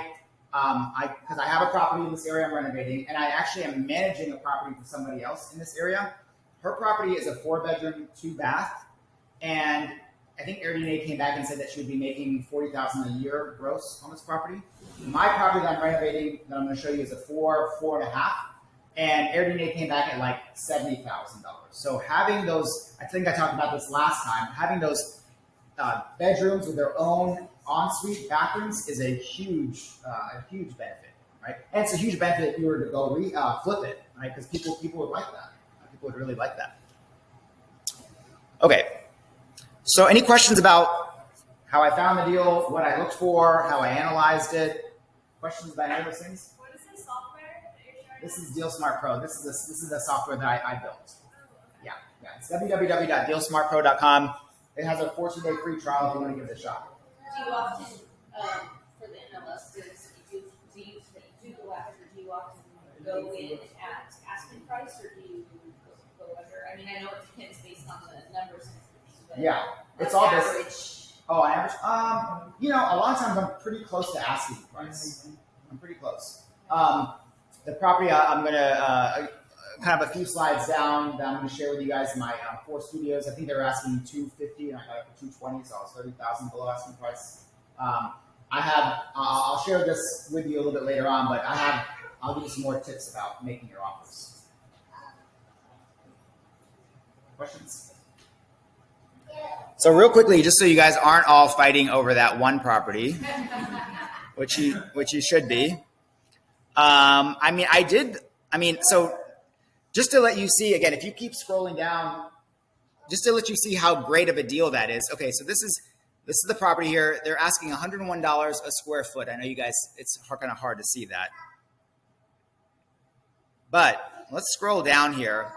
have a property in this area I'm renovating, and I actually am managing a property for somebody else in this area. Her property is a 4-bedroom, 2-bath, and I think AirDNA came back and said that she would be making $40,000 a year gross on this property. My property that I'm renovating, that I'm going to show you, is a 4.5. And AirDNA came back at like $70,000. So having those, I think I talked about this last time, having those bedrooms with their own ensuite bathrooms is a huge benefit, right? And it's a huge benefit if you were to go flip it, right? Because people would like that. People would really like that. Okay. So any questions about how I found the deal, what I looked for, how I analyzed it? Questions about any of those things? What is this software that you're showing? This is DealSmart Pro. This is the software that I built. Yeah. It's www.dealsmartpro.com. It has a 14-day free trial if you want to give it a shot. Do you often, for the MLS, do you go after, do you often go in at asking price, or do you go under? I mean, I know it depends based on the numbers and everything, but Yeah, it's all this. average. Oh, on average? A lot of times I'm pretty close to asking price. I'm pretty close. The property I'm going to kind of a few slides down that I'm going to share with you guys. My 4 studios, I think they were asking $250, and I got it for $220, so I was $30,000 below asking price. I'll share this with you a little bit later on, but I'll give you some more tips about making your offers. Questions? So real quickly, just so you guys aren't all fighting over that one property, which you should be. So just to let you see, again, if you keep scrolling down, just to let you see how great of a deal that is. Okay, so this is the property here. They're asking $101 a square foot. I know you guys, it's kind of hard to see that. But let's scroll down here.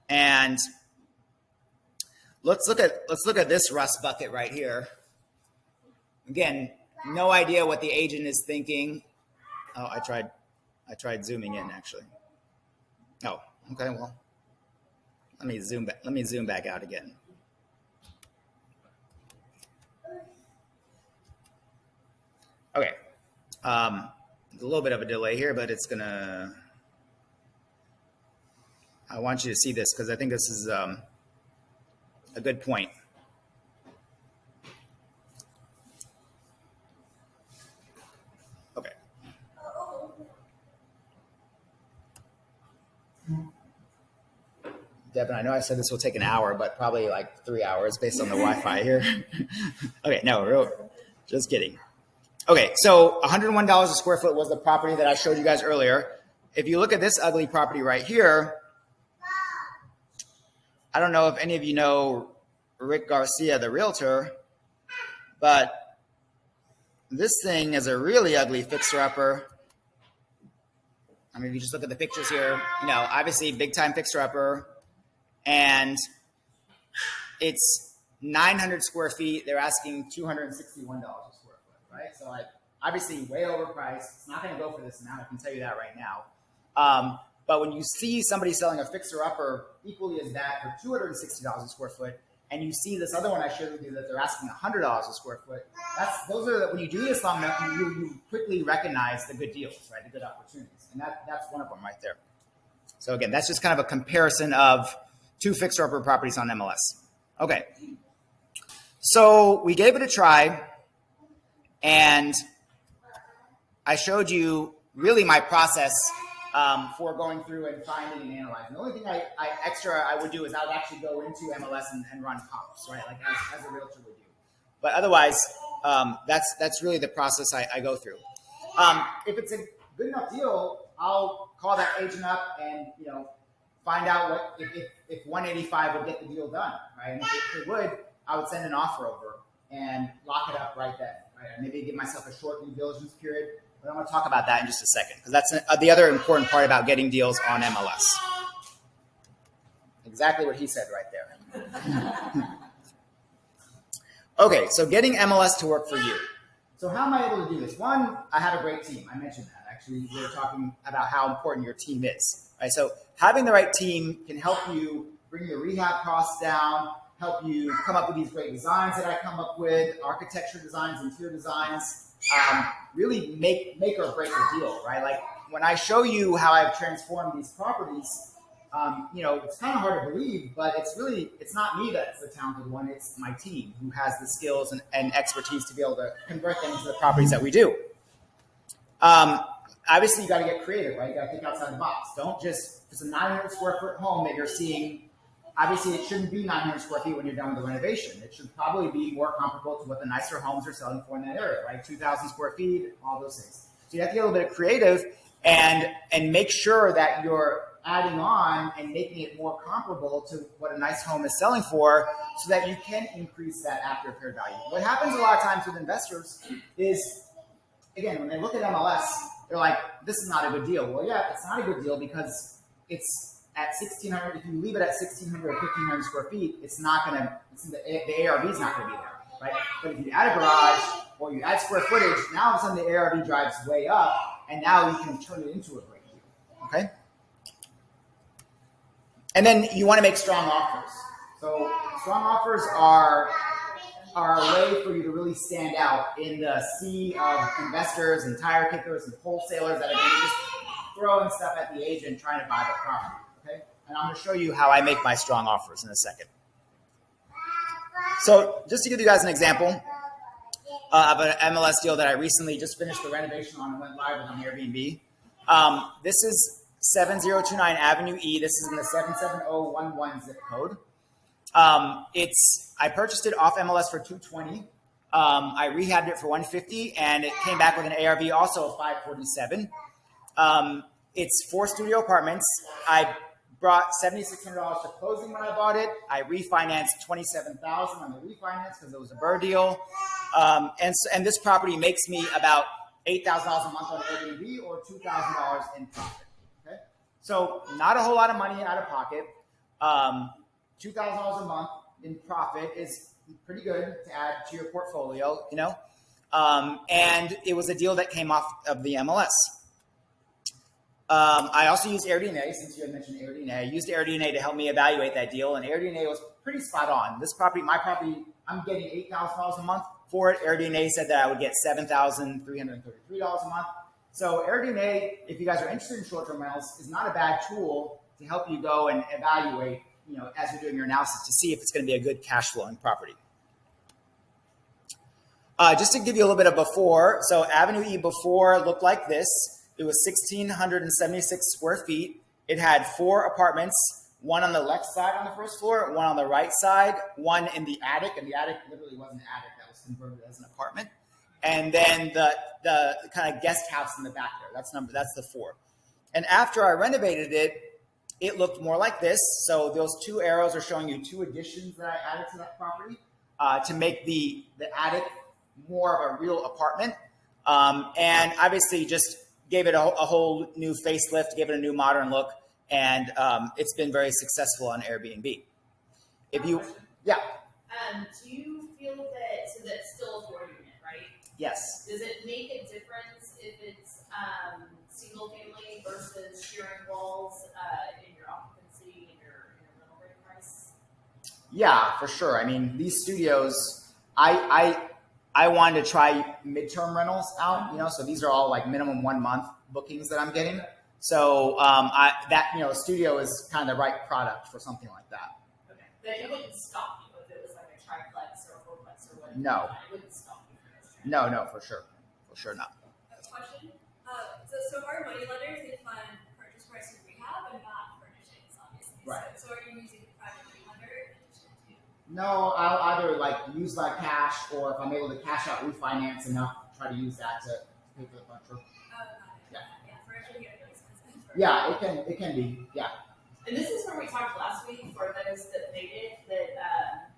And let's look at this rust bucket right here. Again, no idea what the agent is thinking. Oh, I tried zooming in actually. Oh, okay. Well, let me zoom back out again. Okay. There's a little bit of a delay here, but it's gonna. I want you to see this because I think this is a good point. Okay. Devin, I know I said this will take an hour, but probably like 3 hours based on the Wi-Fi here. Okay, no, just kidding. Okay, so $101 a square foot was the property that I showed you guys earlier. If you look at this ugly property right here, I don't know if any of you know Rick Garcia, the realtor, but this thing is a really ugly fixer-upper. I mean, if you just look at the pictures here, obviously big time fixer upper, and it's 900 square feet. They're asking $261 a square foot, right? So like obviously way overpriced. It's not going to go for this amount. I can tell you that right now. But when you see somebody selling a fixer upper equally as that for $260 a square foot, and you see this other one I showed you that they're asking $100 a square foot, when you do this long enough, you quickly recognize the good deals, right? The good opportunities, and that's one of them right there. So again, that's just kind of a comparison of two fixer upper properties on MLS. Okay, so we gave it a try, and I showed you really my process for going through and finding and analyzing. The only thing I would do is I would actually go into MLS and run comps, right? Like as a realtor would do. But otherwise, that's really the process I go through. If it's a good enough deal, I'll call that agent up and find out if 185 would get the deal done, right? And if it would, I would send an offer over and lock it up right then, right? And maybe give myself a short due diligence period. But I'm going to talk about that in just a second, because that's the other important part about getting deals on MLS. Exactly what he said right there. Okay, so getting MLS to work for you. So how am I able to do this? One, I have a great team. I mentioned that. Actually, we were talking about how important your team is. Right? So having the right team can help you bring your rehab costs down, help you come up with these great designs that I come up with, architecture designs, interior designs. Really make or break a deal, right? Like when I show you how I've transformed these properties, it's kind of hard to believe, but it's not me that's the talented one. It's my team who has the skills and expertise to be able to convert them into the properties that we do. Obviously, you got to get creative, right? You got to think outside the box. Don't just, if it's a 900 square foot home that you're seeing, obviously it shouldn't be 900 square feet when you're done with the renovation. It should probably be more comparable to what the nicer homes are selling for in that area, right? 2,000 square feet, all those things. So you have to get a little bit of creative and make sure that you're adding on and making it more comparable to what a nice home is selling for, so that you can increase that after repaired value. What happens a lot of times with investors is, again, when they look at MLS, they're like, this is not a good deal. Well, yeah, it's not a good deal because it's at 1,600. If you leave it at 1,600 or 1,500 square feet, it's not going to, the ARV is not going to be there, right? But if you add a garage or you add square footage, now all of a sudden the ARV drives way up, and now you can turn it into a great deal, okay? And then you want to make strong offers. So strong offers are a way for you to really stand out in the sea of investors and tire kickers and wholesalers that are going to just throwing stuff at the agent trying to buy the property. Okay? And I'm going to show you how I make my strong offers in a second. So just to give you guys an example of an MLS deal that I recently just finished the renovation on and went live with on Airbnb. This is 7029 Avenue E. This is in the 77011 zip code. I purchased it off MLS for $220. I rehabbed it for $150, and it came back with an ARV also of $547. It's 4 studio apartments. I brought $7,600 to closing when I bought it. I refinanced $27,000 on the refinance because it was a BRRRR deal. And this property makes me about $8,000 a month on Airbnb or $2,000 in profit. Okay, so not a whole lot of money out of pocket. $2,000 a month in profit is pretty good to add to your portfolio, and it was a deal that came off of the MLS. I also used AirDNA, since you had mentioned AirDNA. I used AirDNA to help me evaluate that deal, and AirDNA was pretty spot on. This property, my property, I'm getting $8,000 a month for it. AirDNA said that I would get $7,333 a month. So AirDNA, if you guys are interested in short-term rentals, is not a bad tool to help you go and evaluate, as you're doing your analysis to see if it's going to be a good cash flowing property. Just to give you a little bit of before, so Avenue E before looked like this. It was 1,676 square feet. It had 4 apartments, one on the left side on the first floor, one on the right side, one in the attic, and the attic literally wasn't an attic, that was converted as an apartment. And then the kind of guest house in the back there. That's the 4. And after I renovated it, it looked more like this. So those 2 arrows are showing you 2 additions that I added to that property to make the attic more of a real apartment. And obviously just gave it a whole new facelift, gave it a new modern look, and it's been very successful on Airbnb. If you, yeah, Do you feel that, so that's still a 4-unit, right? yes. Does it make a difference if it's single family versus sharing walls in your occupancy and your rental rate price? Yeah, for sure. I mean, these studios, I wanted to try midterm rentals out, so these are all like minimum 1 month bookings that I'm getting. So studio is kind of the right product for something like that. Okay, but it wouldn't stop you if it was like a triplex or a fourplex or whatever. No. It wouldn't stop you from those No, for sure not. Question. So our money lenders, they fund purchase price and rehab and not furnishings, obviously. Right. So are you using a private money lender in addition to? No, I'll either like use my cash, or if I'm able to cash out refinance enough, try to use that to pay for the furniture. Got it. Yeah. Furniture get really expensive. Yeah, it can be. Yeah. And this is where we talked last week for those that made it, that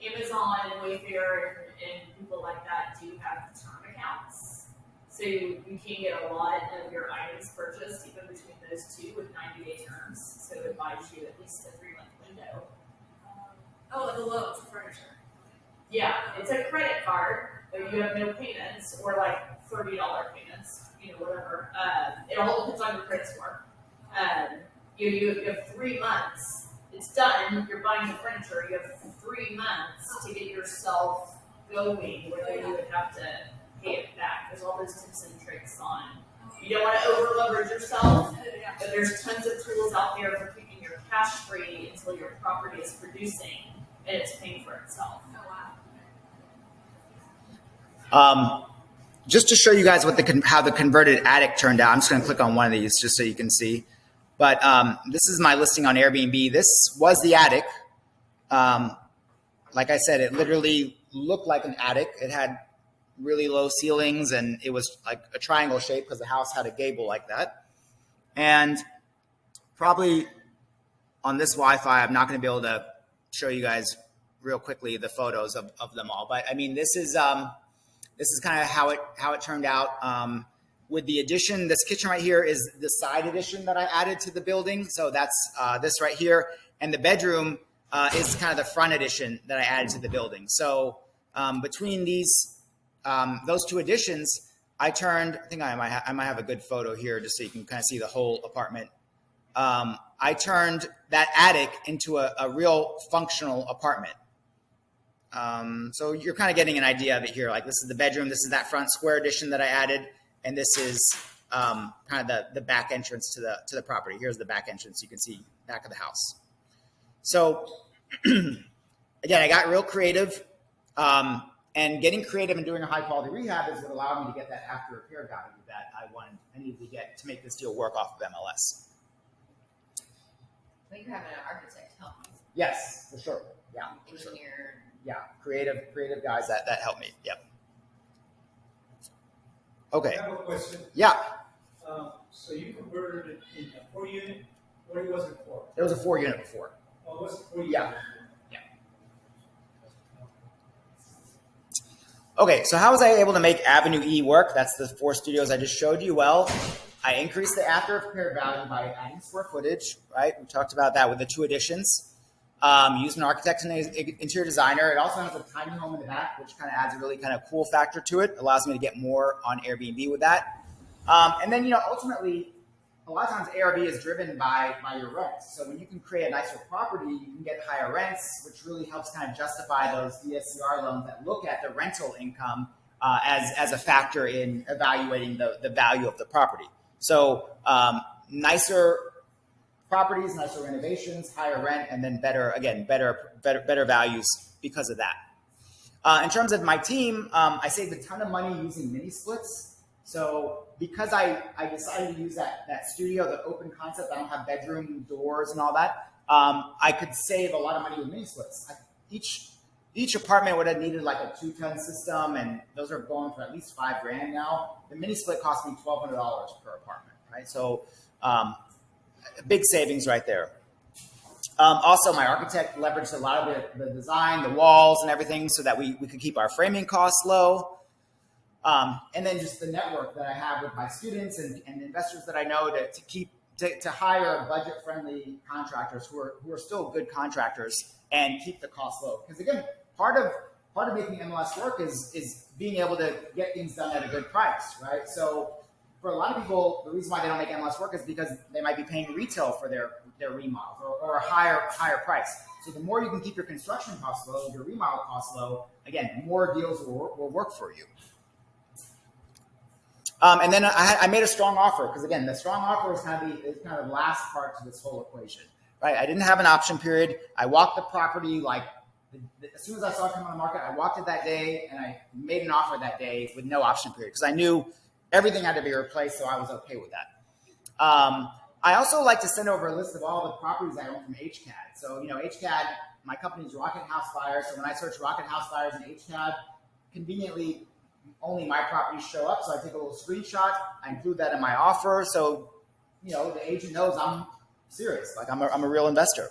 Amazon and Wayfair and people like that do have term accounts. So you can get a lot of your items purchased even between those two with 90-day terms. So it buys you at least a 3-month window. The loans, the furniture. Yeah, it's a credit card, but you have no payments or like $30 payments, whatever. It all depends on your credit score. You have 3 months. It's done. You're buying the furniture. You have 3 months to get yourself going, where you would have to pay it back. There's all those tips and tricks on. You don't want to over leverage yourself, but there's tons of tools out there for keeping your cash free until your property is producing and it's paying for itself. Just to show you guys how the converted attic turned out, I'm just going to click on one of these just so you can see. But this is my listing on Airbnb. This was the attic. Like I said, it literally looked like an attic. It had really low ceilings, and it was like a triangle shape because the house had a gable like that. And probably on this Wi-Fi, I'm not going to be able to show you guys real quickly the photos of them all. But I mean, this is kind of how it turned out. With the addition, this kitchen right here is the side addition that I added to the building. So that's this right here. And the bedroom is kind of the front addition that I added to the building. So between those two additions, I think I might have a good photo here just so you can kind of see the whole apartment. I turned that attic into a real functional apartment. So you're kind of getting an idea of it here. Like, this is the bedroom. This is that front square addition that I added. And this is kind of the back entrance to the property. Here's the back entrance. You can see back of the house. So again, I got real creative. And getting creative and doing a high quality rehab is what allowed me to get that after repair value that I needed to get to make this deal work off of MLS. But you're having an architect help you. Yes, for sure. Yeah, for sure. Engineer. Yeah, creative guys that help me. Yep. Okay. I have a question. Yeah, So you converted it in a 4-unit. What was it for? it was a 4-unit before. Oh, was it 4-unit? Yeah. Okay, so how was I able to make Avenue E work? That's the 4 studios I just showed you. Well, I increased the after repair value by adding square footage, right? We talked about that with the 2 additions. Used an architect and an interior designer. It also has a tiny home in the back, which kind of adds a really kind of cool factor to it. Allows me to get more on Airbnb with that. And then, ultimately, a lot of times ARV is driven by your rents. So when you can create a nicer property, you can get higher rents, which really helps kind of justify those DSCR loans that look at the rental income as a factor in evaluating the value of the property. So nicer properties, nicer renovations, higher rent, and then better values because of that. In terms of my team, I saved a ton of money using mini splits. So because I decided to use that studio, the open concept, I don't have bedroom doors and all that, I could save a lot of money with mini splits. Each apartment would have needed like a 2-ton system, and those are going for at least $5,000 now. The mini split cost me $1,200 per apartment, right? So big savings right there. Also, my architect leveraged a lot of the design, the walls and everything so that we could keep our framing costs low. And then just the network that I have with my students and investors that I know to hire budget-friendly contractors who are still good contractors and keep the cost low. Because again, part of making MLS work is being able to get things done at a good price, right? So for a lot of people, the reason why they don't make MLS work is because they might be paying retail for their remodels or a higher price. So the more you can keep your construction costs low, your remodel costs low, again, more deals will work for you. And then I made a strong offer because again, the strong offer is kind of the last part to this whole equation, right? I didn't have an option period. I walked the property as soon as I saw it come on the market, I walked it that day and I made an offer that day with no option period because I knew everything had to be replaced, so I was okay with that. I also like to send over a list of all the properties I own from HCAD. So, HCAD, my company is Rocket House Buyers. So when I search Rocket House Buyers in HCAD, conveniently, only my properties show up. So I take a little screenshot. I include that in my offer. So, the agent knows I'm serious. Like I'm a real investor.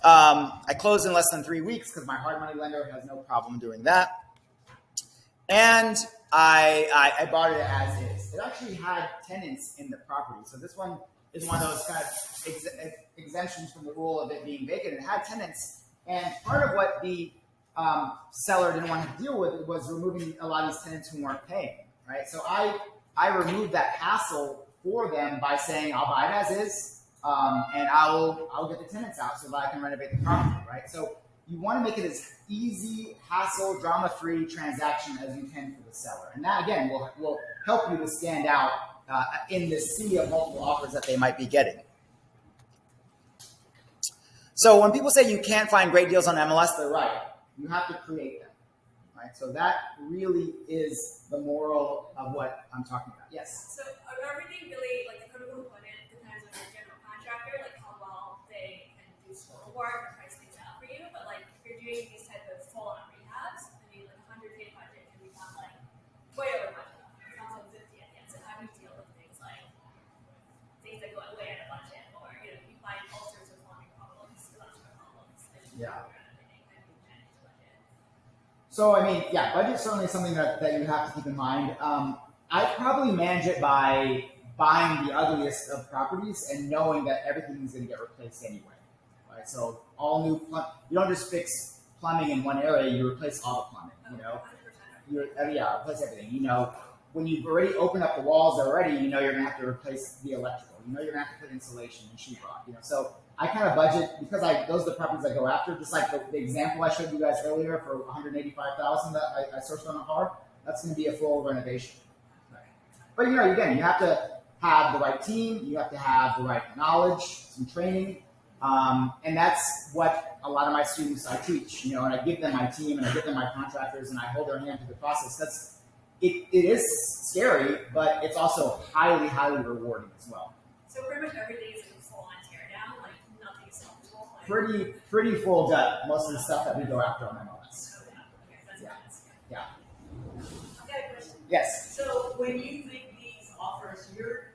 I closed in less than 3 weeks because my hard money lender has no problem doing that. And I bought it as is. It actually had tenants in the property. So this one is one of those kind of exemptions from the rule of it being vacant. It had tenants. And part of what the seller didn't want to deal with was removing a lot of these tenants who weren't paying, right? So I removed that hassle for them by saying I'll buy it as is, and I'll get the tenants out so that I can renovate the property, right? So you want to make it as easy, hassle, drama-free transaction as you can for the seller, and that again will help you to stand out in the sea of multiple offers that they might be getting. So when people say you can't find great deals on MLS, they're right. You have to create them, right? So that really is the moral of what I'm talking about. Yes? So everything really, like the critical component depends on your general contractor, like how well they can do scope of work and price things out for you. But like if you're doing these type of full-on rehabs, I mean like $100K budget can become like way over budget. It's not 50 at the end. So how do you deal with things that go way out of budget, or you find all sorts of plumbing problems, electrical problems. Yeah. So, I mean, yeah, budget's certainly something that you have to keep in mind. I probably manage it by buying the ugliest of properties and knowing that everything is going to get replaced anyway. Right? So, all new you don't just fix plumbing in one area; you replace all the plumbing. Replace everything. When you've already opened up the walls already, you're going to have to replace the electrical. You're going to have to put insulation and sheetrock. So I kind of budget because those are the properties I go after. Just like the example I showed you guys earlier for $185,000 that I searched on a car. That's going to be a full renovation. Right. But again, you have to have the right team. You have to have the right knowledge, some training, and that's what a lot of my students I teach. And I give them my team and I give them my contractors and I hold their hand through the process. It is scary, but it's also highly, highly rewarding as well. So pretty much everything is a full-on tear down, like nothing is salvageable. Pretty full gut. Most of the stuff that we go after on MLS. Yeah. I've got a question. Yes. So when you make these offers, you're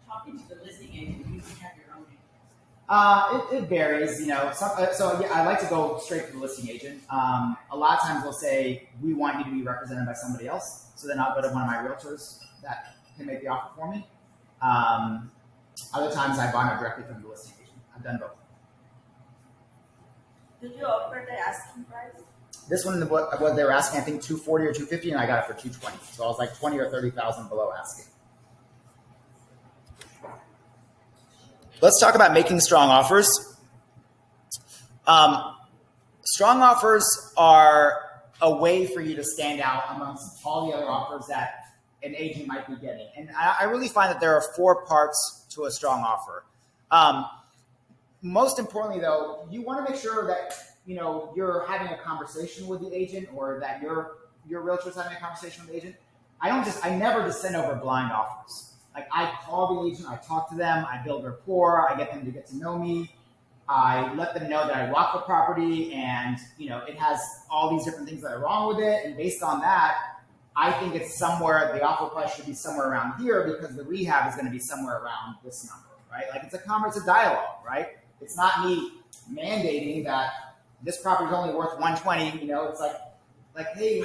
talking to the listing agent. You can have your own agent. It varies, So yeah, I like to go straight to the listing agent. A lot of times they'll say we want you to be represented by somebody else, so then I'll go to one of my realtors that can make the offer for me. Other times I buy it directly from the listing agent. I've done both. Did you offer the asking price? This one, what they were asking, I think 240 or 250, and I got it for 220. So I was like 20 or 30,000 below asking. Let's talk about making strong offers. Strong offers are a way for you to stand out amongst all the other offers that an agent might be getting. And I really find that there are 4 parts to a strong offer. Most importantly, though, you want to make sure that you're having a conversation with the agent, or that your realtor is having a conversation with the agent. I never just send over blind offers. Like I call the agent, I talk to them, I build rapport, I get them to get to know me. I let them know that I walk the property and, it has all these different things that are wrong with it. And based on that, I think it's somewhere, the offer price should be somewhere around here because the rehab is going to be somewhere around this number, right? Like it's a dialogue, right? It's not me mandating that this property is only worth 120. It's like, hey,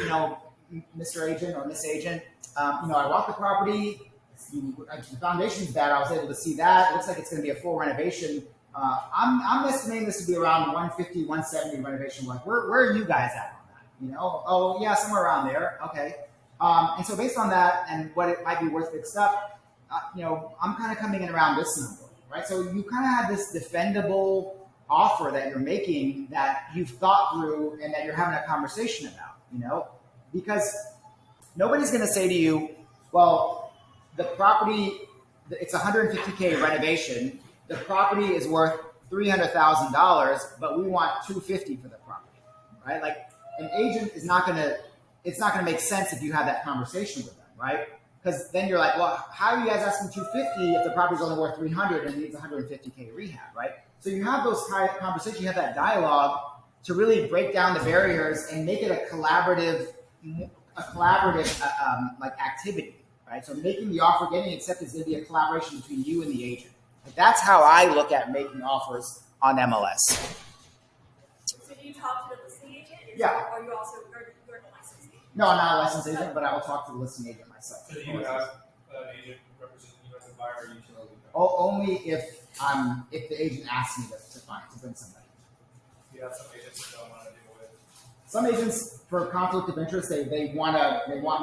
Mr. Agent or Miss Agent, I walked the property. The foundation's bad. I was able to see that. It looks like it's going to be a full renovation. I'm estimating this to be around 150, 170 renovation work. Where are you guys at on that? Oh yeah, somewhere around there. Okay. And so based on that and what it might be worth fixed up, I'm kind of coming in around this number, right? So you kind of have this defendable offer that you're making that you've thought through and that you're having a conversation about, because nobody's going to say to you, well, the property, it's 150K renovation. The property is worth $300,000, but we want $250 for the property, right? Like an agent is not going to, it's not going to make sense if you have that conversation with them, right? Because then you're like, well, how are you guys asking $250 if the property's only worth $300 and needs 150K rehab, right? So you have those kind of conversations, you have that dialogue to really break down the barriers and make it a collaborative like activity, right? So making the offer, getting accepted is going to be a collaboration between you and the agent. Like that's how I look at making offers on MLS. So do you talk to the listing agent? Yeah. Or you also, or you're the licensed agent? No, I'm not a licensed agent, but I will talk to the listing agent myself. So do you have an agent representing you as a buyer or utility? Only if the agent asks me to bring somebody. You have some agents that don't want to deal with. Some agents, for conflict of interest, they want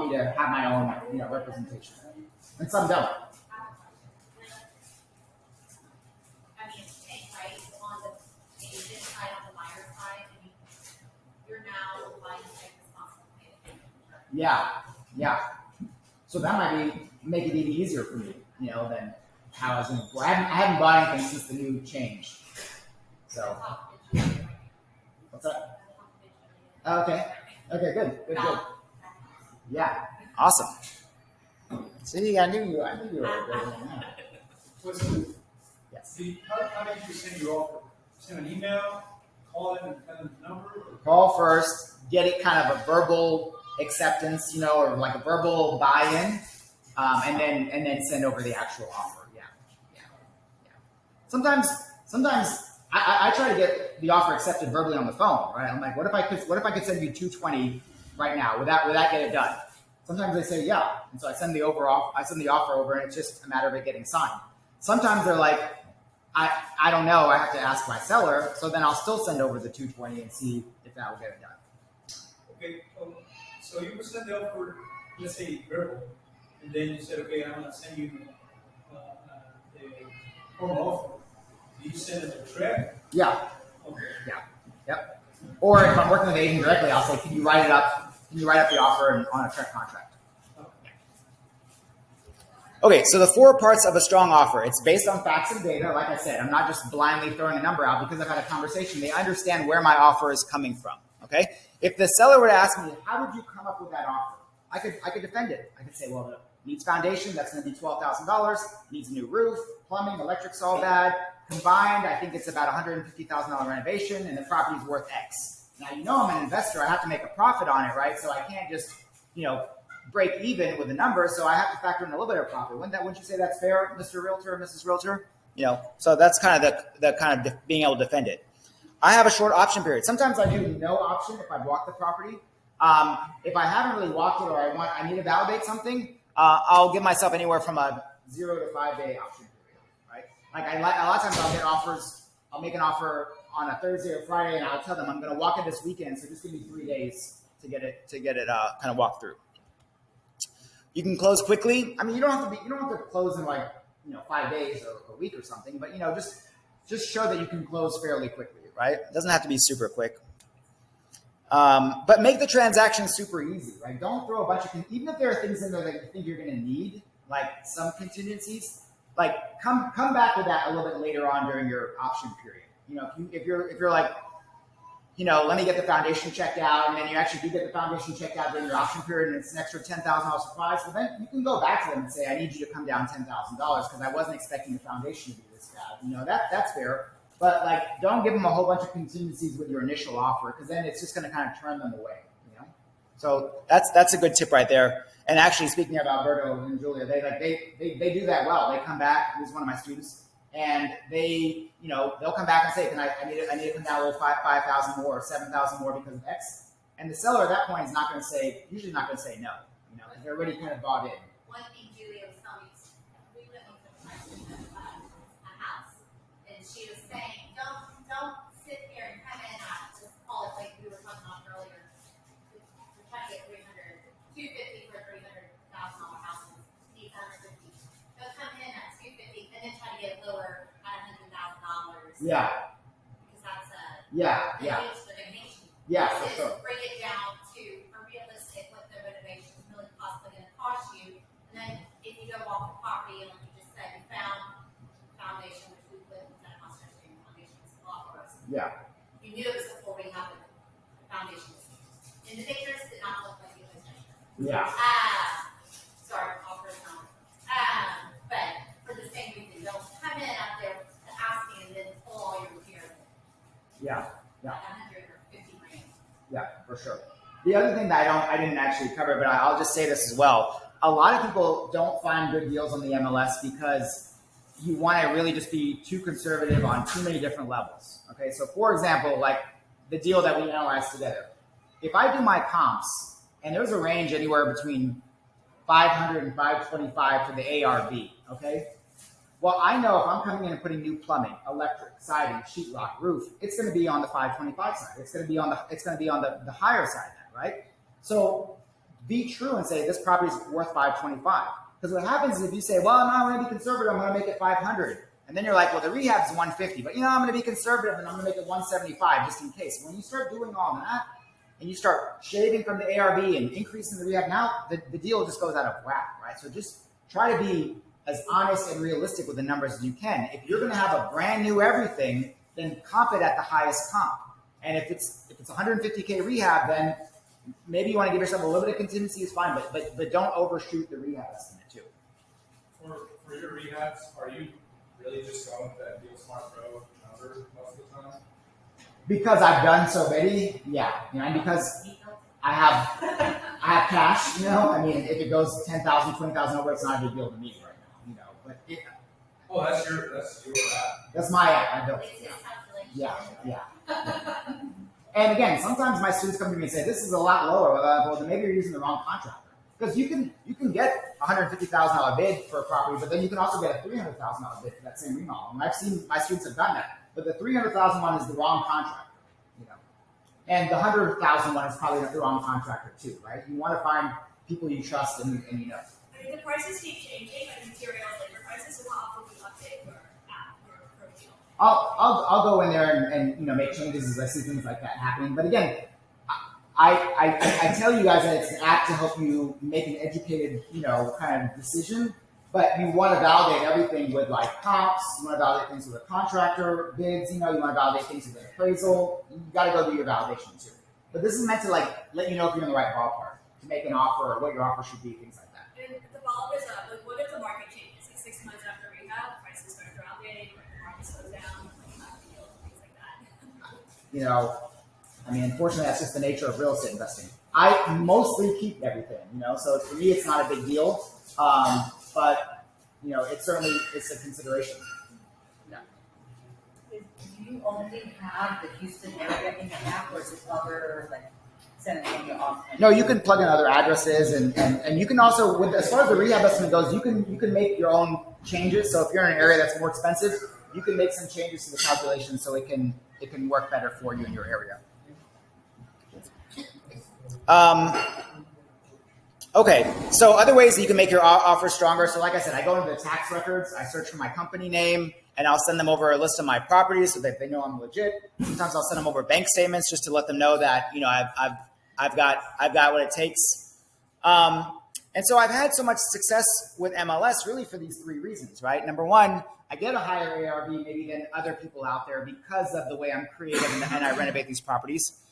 me to have my own representation, and some don't. I mean, right, on the agent side, on the buyer side, I mean, you're now buying tech responsibility. Yeah. So that might make it even easier for me, than how I was going to. I haven't bought anything since the new change. So what's that? Okay, good. Yeah, awesome. See, I knew you were. What's the, Yes. how did you send your offer? Send an email, call them and tell them the number? Or? Call first, get it kind of a verbal acceptance, or like a verbal buy-in, and then send over the actual offer. Yeah. Sometimes I try to get the offer accepted verbally on the phone, right? I'm like, what if I could send you 220 right now? Would that get it done? Sometimes they say yeah, and so I send the offer over, and it's just a matter of it getting signed. Sometimes they're like, I don't know, I have to ask my seller, so then I'll still send over the 220 and see if that will get it done. Okay, so you present the offer, let's say verbal, and then you said, okay, I'm going to send you the formal offer. Do you send it a check? Yeah. Okay. Yeah. Yep. Or if I'm working with the agent directly, I'll say, can you write up the offer on a check contract? Okay, so the 4 parts of a strong offer. It's based on facts and data. Like I said, I'm not just blindly throwing a number out because I've had a conversation. They understand where my offer is coming from. Okay? If the seller were to ask me, how did you come up with that offer? I could defend it. I could say, well, it needs foundation. That's going to be $12,000. Needs a new roof, plumbing, electric's all bad. Combined, I think it's about $150,000 renovation, and the property's worth X. Now, I'm an investor. I have to make a profit on it, right? So I can't just, break even with a number. So I have to factor in a little bit of profit. Wouldn't you say that's fair, Mr. Realtor or Mrs. Realtor? So that's kind of the kind of being able to defend it. I have a short option period. Sometimes I do no option if I've walked the property. If I haven't really walked it or I need to validate something, I'll give myself anywhere from a 0 to 5 day option period, right? Like a lot of times I'll get offers. I'll make an offer on a Thursday or Friday, and I'll tell them I'm going to walk it this weekend, so just give me 3 days to get it kind of walked through. You can close quickly. I mean, you don't have to close in 5 days or a week or something, but just show that you can close fairly quickly, right? It doesn't have to be super quick. But make the transaction super easy, right? Don't throw a bunch of, even if there are things in there that you think you're going to need, like some contingencies, like come back with that a little bit later on during your option period. If you're like, let me get the foundation checked out, and then you actually do get the foundation checked out during your option period, and it's an extra $10,000 surprise, well then you can go back to them and say, I need you to come down $10,000 because I wasn't expecting the foundation to be this bad. That's fair. But don't give them a whole bunch of contingencies with your initial offer, because then it's just going to kind of turn them away. So that's a good tip right there. And actually, speaking of Alberto and Julia, they do that well. They come back. He's one of my students, and they'll come back and say, I need to come down a little 5,000 more or 7,000 more because of X. And the seller at that point is not going to say, usually not going to say no, you know, because they're already kind of bought in. One thing Julia was telling me, we went with the price of a house, and she was saying, don't sit here and come in at, let's call it like we were talking about earlier. We're trying to get $250 for $300,000 house, needs $150. Don't come in at $250 and then try to get lower at $100,000. Yeah. Because that's Yeah. renovation. Yeah, This for is sure. bring it down to a realistic what the renovation is really possibly going to cost you. And then if you go off the property, and like you just said, you found foundation, which we put in that house yesterday, foundation is a lot for us. Yeah. You knew it was before we have the foundation. In the pictures, did not look like it was yesterday. Yeah. Sorry, I'll first time. But for the same reason, don't come in out there to asking and then pull all your repairs. Yeah. Like 100 or 50 grand. Yeah, for sure. The other thing that I didn't actually cover, but I'll just say this as well. A lot of people don't find good deals on the MLS because you want to really just be too conservative on too many different levels. Okay, so for example, like the deal that we analyzed together. If I do my comps, and there's a range anywhere between 500 and 525 for the ARV, okay? Well, I know if I'm coming in and putting new plumbing, electric, siding, sheetrock, roof, it's going to be on the 525 side. It's going to be on the higher side then, right? So be true and say this property is worth 525. Because what happens is if you say, well, no, I'm going to be conservative, I'm going to make it 500. And then you're like, well, the rehab is 150, but I'm going to be conservative and I'm going to make it 175 just in case. When you start doing all that and you start shaving from the ARV and increasing the rehab, now the deal just goes out of whack, right? So just try to be as honest and realistic with the numbers as you can. If you're going to have a brand new everything, then comp it at the highest comp. And if it's 150K rehab, then maybe you want to give yourself a little bit of contingency is fine, but don't overshoot the rehab estimate too. For your rehabs, are you really just going with that Deal Smart Pro number most of the time? Because I've done so many, yeah, and because I have cash, I mean, if it goes 10,000, 20,000 over, it's not a big deal to me right now, but Oh, that's your app. that's my app. I built it. It's his calculation. Yeah. And again, sometimes my students come to me and say, this is a lot lower. Well, then maybe you're using the wrong contractor. Because you can get a $150,000 bid for a property, but then you can also get a $300,000 bid for that same remodel. And I've seen my students have done that. But the $300,000 one is the wrong contractor, And the $100,000 one is probably the wrong contractor too, right? You want to find people you trust and you know. I mean, the prices keep changing, like materials, labor prices, so how often we update your app or deal? I'll go in there and make changes as I see things like that happening. But again, I tell you guys that it's an app to help you make an educated, kind of decision. But you want to validate everything with like comps. You want to validate things with a contractor bids. You want to validate things with an appraisal. You got to go do your validation too. But this is meant to let you know if you're in the right ballpark to make an offer or what your offer should be, things like that. And the follow-up is, what if the market changes? Like 6 months after rehab, prices start dropping, or the market slows down, things like that. I mean, unfortunately, that's just the nature of real estate investing. I mostly keep everything, so for me, it's not a big deal. But it's a consideration. Yeah. Do you only have the Houston area in the app, or is it other San Antonio off? No, you can plug in other addresses, and you can also, as far as the rehab estimate goes, you can make your own changes. So if you're in an area that's more expensive, you can make some changes to the calculation so it can work better for you in your area. Okay, so other ways that you can make your offer stronger. So like I said, I go into the tax records, I search for my company name, and I'll send them over a list of my properties so that they know I'm legit. Sometimes I'll send them over bank statements just to let them know that I've got what it takes. And so I've had so much success with MLS really for these 3 reasons, right? Number one, I get a higher ARV maybe than other people out there because of the way I'm creative and I renovate these properties.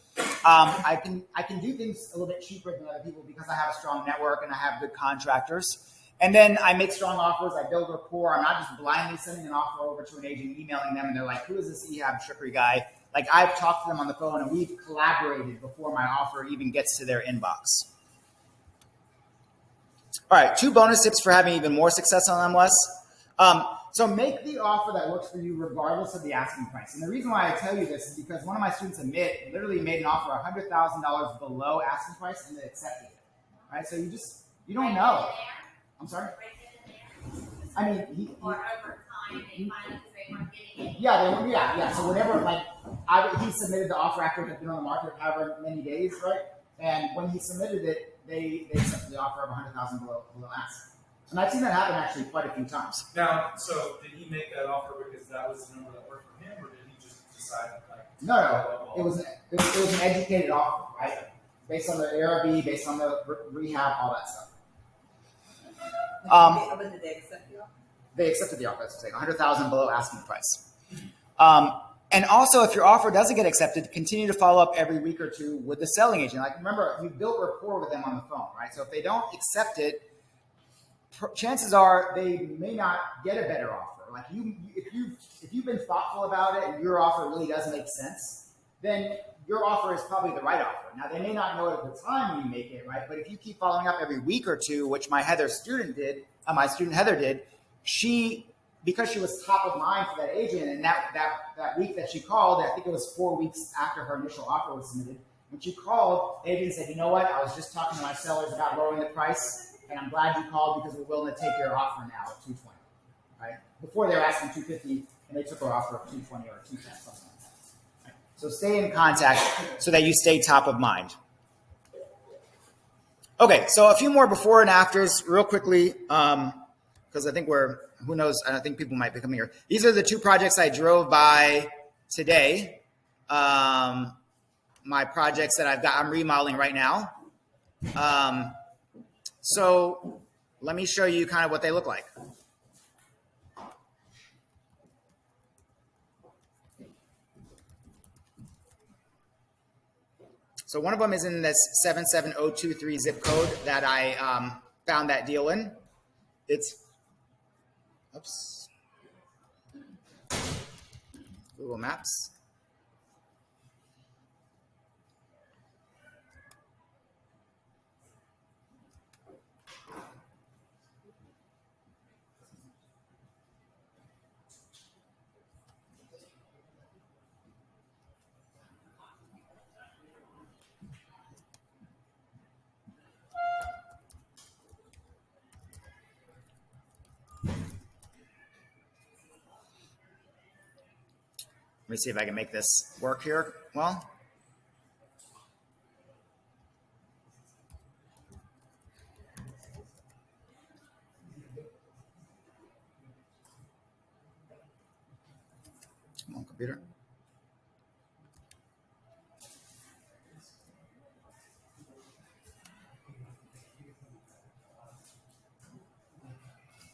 I can do things a little bit cheaper than other people because I have a strong network and I have good contractors. And then I make strong offers. I build rapport. I'm not just blindly sending an offer over to an agent, emailing them, and they're like, who is this Ehab Trickery guy? Like, I've talked to them on the phone and we've collaborated before my offer even gets to their inbox. All right, 2 bonus tips for having even more success on MLS. So make the offer that works for you regardless of the asking price. And the reason why I tell you this is because one of my students literally made an offer $100,000 below asking price and they accepted it. Right? So you don't know. I'm sorry? I mean, Or over time, they finally, because they weren't getting it. yeah. So whenever, he submitted the offer after it had been on the market however many days, right? And when he submitted it, they accepted the offer of $100,000 below ask. And I've seen that happen actually quite a few times. Now, so did he make that offer because that was the number that worked for him, or did he just decide like? No. It was an educated offer, right? Based on the ARV, based on the rehab, all that stuff. But did they accept the offer? They accepted the offer. That's saying $100,000 below asking price. And also, if your offer doesn't get accepted, continue to follow up every week or two with the selling agent. Like, remember, you built rapport with them on the phone, right? So if they don't accept it, chances are they may not get a better offer. Like if you've been thoughtful about it and your offer really does make sense, then your offer is probably the right offer. Now they may not know it at the time when you make it, right? But if you keep following up every week or two, which my student Heather did, because she was top of mind for that agent, and that week that she called, I think it was 4 weeks after her initial offer was submitted. When she called, the agent said, "You know what? I was just talking to my sellers about lowering the price. And I'm glad you called because we're willing to take your offer now at $220," right? Before they were asking $250, and they took our offer of $220 or $210, something like that. Right? So stay in contact so that you stay top of mind. Okay, so a few more before and afters, real quickly, because I think who knows? I don't think people might be coming here. These are the two projects I drove by today. My projects that I'm remodeling right now. So let me show you kind of what they look like. So one of them is in this 77023 zip code that I found that deal in. It's, Google Maps. Let me see if I can make this work here. Well, come on, computer.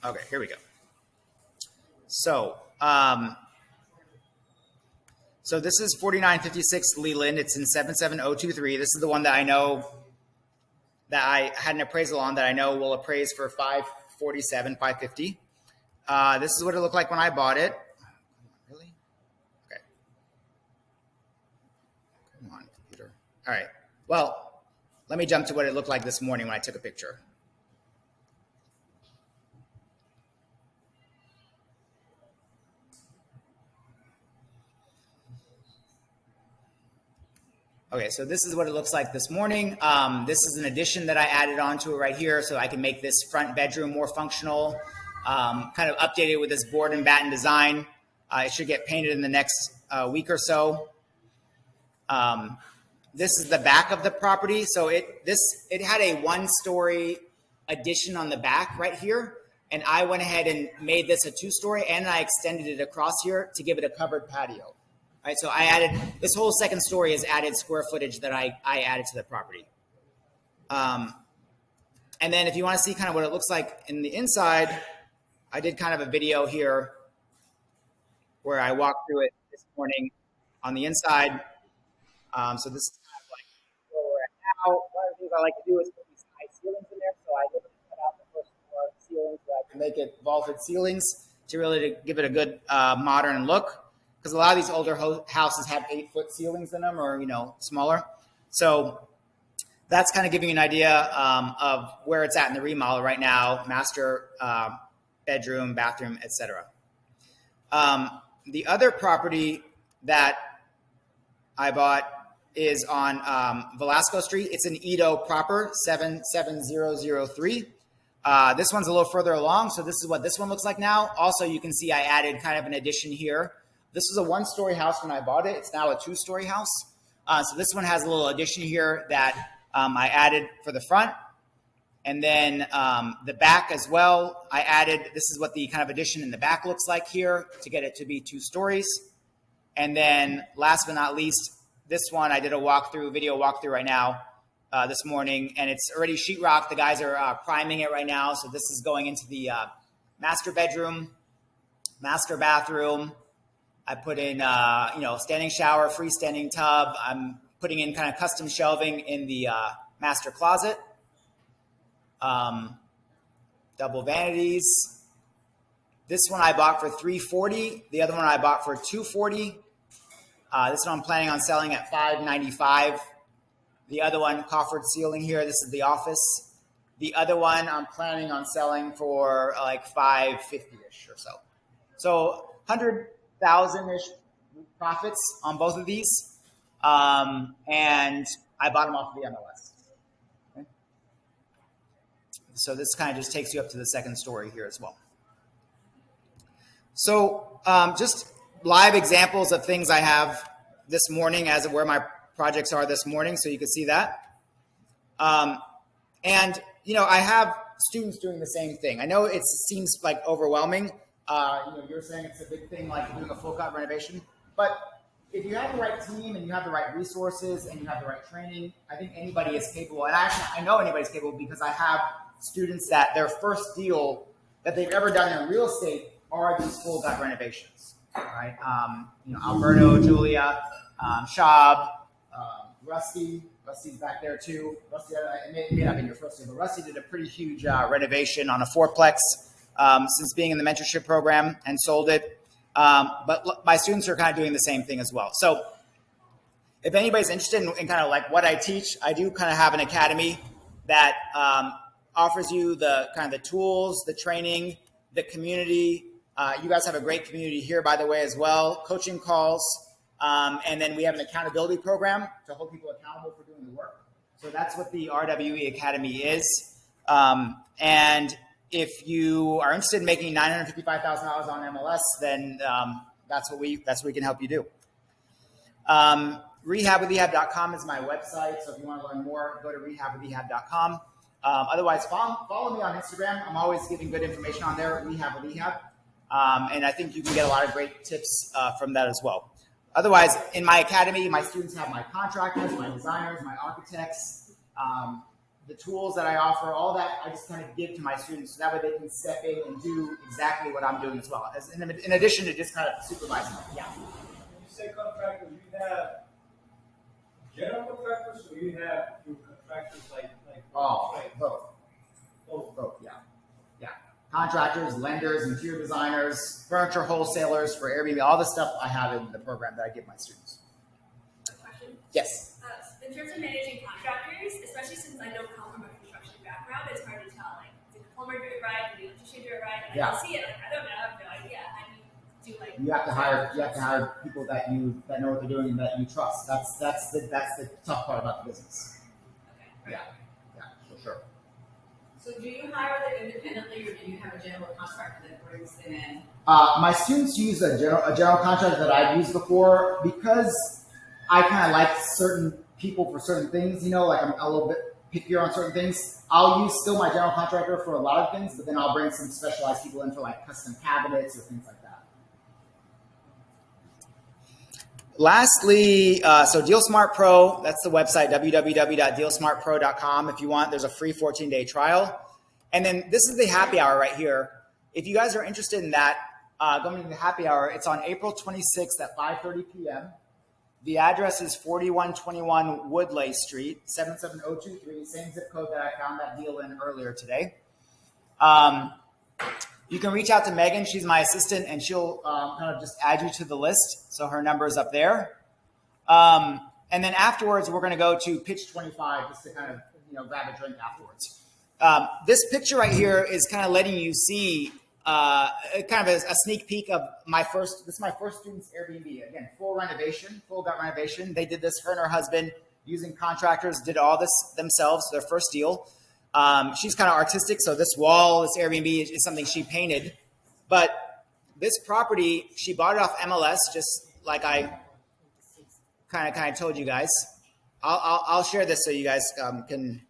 Okay, here we go. So, so this is 4956 Leland. It's in 77023. This is the one that I know that I had an appraisal on that I know will appraise for 547, 550. This is what it looked like when I bought it. Really? Okay. Come on, computer. All right. Well, let me jump to what it looked like this morning when I took a picture. Okay, so this is what it looks like this morning. This is an addition that I added onto it right here so I can make this front bedroom more functional, kind of updated with this board and batten design. It should get painted in the next week or so. This is the back of the property. So it had a one-story addition on the back right here, and I went ahead and made this a two-story, and I extended it across here to give it a covered patio. All right, so I added, this whole second story is added square footage that I added to the property. And then if you want to see kind of what it looks like in the inside, I did kind of a video here where I walked through it this morning on the inside. So this is kind of like where we're at now. One of the things I like to do is put these high ceilings in there. So I literally cut out the first floor ceilings so I can make it vaulted ceilings to really give it a good modern look. Because a lot of these older houses have 8-foot ceilings in them, or smaller. So that's kind of giving you an idea of where it's at in the remodel right now: master bedroom, bathroom, etc. The other property that I bought is on Velasco Street. It's in Edo proper, 77003. This one's a little further along, so this is what this one looks like now. Also, you can see I added kind of an addition here. This was a one-story house when I bought it. It's now a two-story house. So this one has a little addition here that I added for the front. And then the back as well, I added, this is what the kind of addition in the back looks like here to get it to be 2 stories. And then last but not least, this one, I did a video walkthrough right now this morning, and it's already sheetrock. The guys are priming it right now. So this is going into the master bedroom, master bathroom. I put in, standing shower, freestanding tub. I'm putting in kind of custom shelving in the master closet. Double vanities. This one I bought for $340. The other one I bought for $240. This one I'm planning on selling at $595. The other one, coffered ceiling here. This is the office. The other one I'm planning on selling for like $550-ish or so. So 100,000-ish profits on both of these. And I bought them off of the MLS. Okay. So this kind of just takes you up to the second story here as well. So just live examples of things I have this morning as of where my projects are this morning, so you can see that. And, I have students doing the same thing. I know it seems like overwhelming. You're saying it's a big thing like doing a full cut renovation, but if you have the right team and you have the right resources and you have the right training, I think anybody is capable. And I know anybody's capable because I have students that their first deal that they've ever done in real estate are these full gut renovations, right? Alberto, Julia, Shab, Rusty's back there too. Rusty, it may not be your first deal, but Rusty did a pretty huge renovation on a 4-plex since being in the mentorship program and sold it. But my students are kind of doing the same thing as well. So if anybody's interested in kind of like what I teach, I do kind of have an academy that offers you the kind of the tools, the training, the community. You guys have a great community here, by the way, as well. Coaching calls. And then we have an accountability program to hold people accountable for doing the work. So that's what the RWE Academy is. And if you are interested in making $955,000 on MLS, then that's what we can help you do. Rehabwithehab.com is my website. So if you want to learn more, go to rehabwithehab.com. Otherwise, follow me on Instagram. I'm always giving good information on there, Rehab with Ehab. And I think you can get a lot of great tips from that as well. Otherwise, in my academy, my students have my contractors, my designers, my architects, the tools that I offer, all that I just kind of give to my students so that way they can step in and do exactly what I'm doing as well, in addition to just kind of supervising them. Yeah. When you say contractors, you have general contractors, or you have your contractors like both, yeah. Contractors, lenders, interior designers, furniture wholesalers for Airbnb, all the stuff I have in the program that I give my students. Question? Yes. In terms of managing contractors, especially since I don't come from a construction background, it's hard to tell, like, did the plumber do it right? Did the electrician do it right? And I don't see it. Like, I don't know. I have no idea. How do you do, like... You have to hire people that know what they're doing and that you trust. That's the tough part about the business. Okay. Yeah, for sure. So do you hire them independently, or do you have a general contractor that brings them in? My students use a general contractor that I've used before because I kind of like certain people for certain things. Like I'm a little bit pickier on certain things. I'll use still my general contractor for a lot of things, but then I'll bring some specialized people in for like custom cabinets or things like that. Lastly, so DealSmart Pro, that's the website, www.dealsmartpro.com. If you want, there's a free 14-day trial. And then this is the happy hour right here. If you guys are interested in that, going to the happy hour, it's on April 26th at 5:30 p.m. The address is 4121 Woodley Street, 77023, same zip code that I found that deal in earlier today. You can reach out to Megan. She's my assistant, and she'll kind of just add you to the list. So her number is up there. And then afterwards, we're going to go to Pitch 25 just to kind of grab a drink afterwards. This picture right here is kind of letting you see kind of a sneak peek of this is my first student's Airbnb. Again, full gut renovation. They did this, her and her husband, using contractors, did all this themselves, their first deal. She's kind of artistic, so this wall, this Airbnb is something she painted. But this property, she bought it off MLS, just like I kind of told you guys. I'll share this so you guys can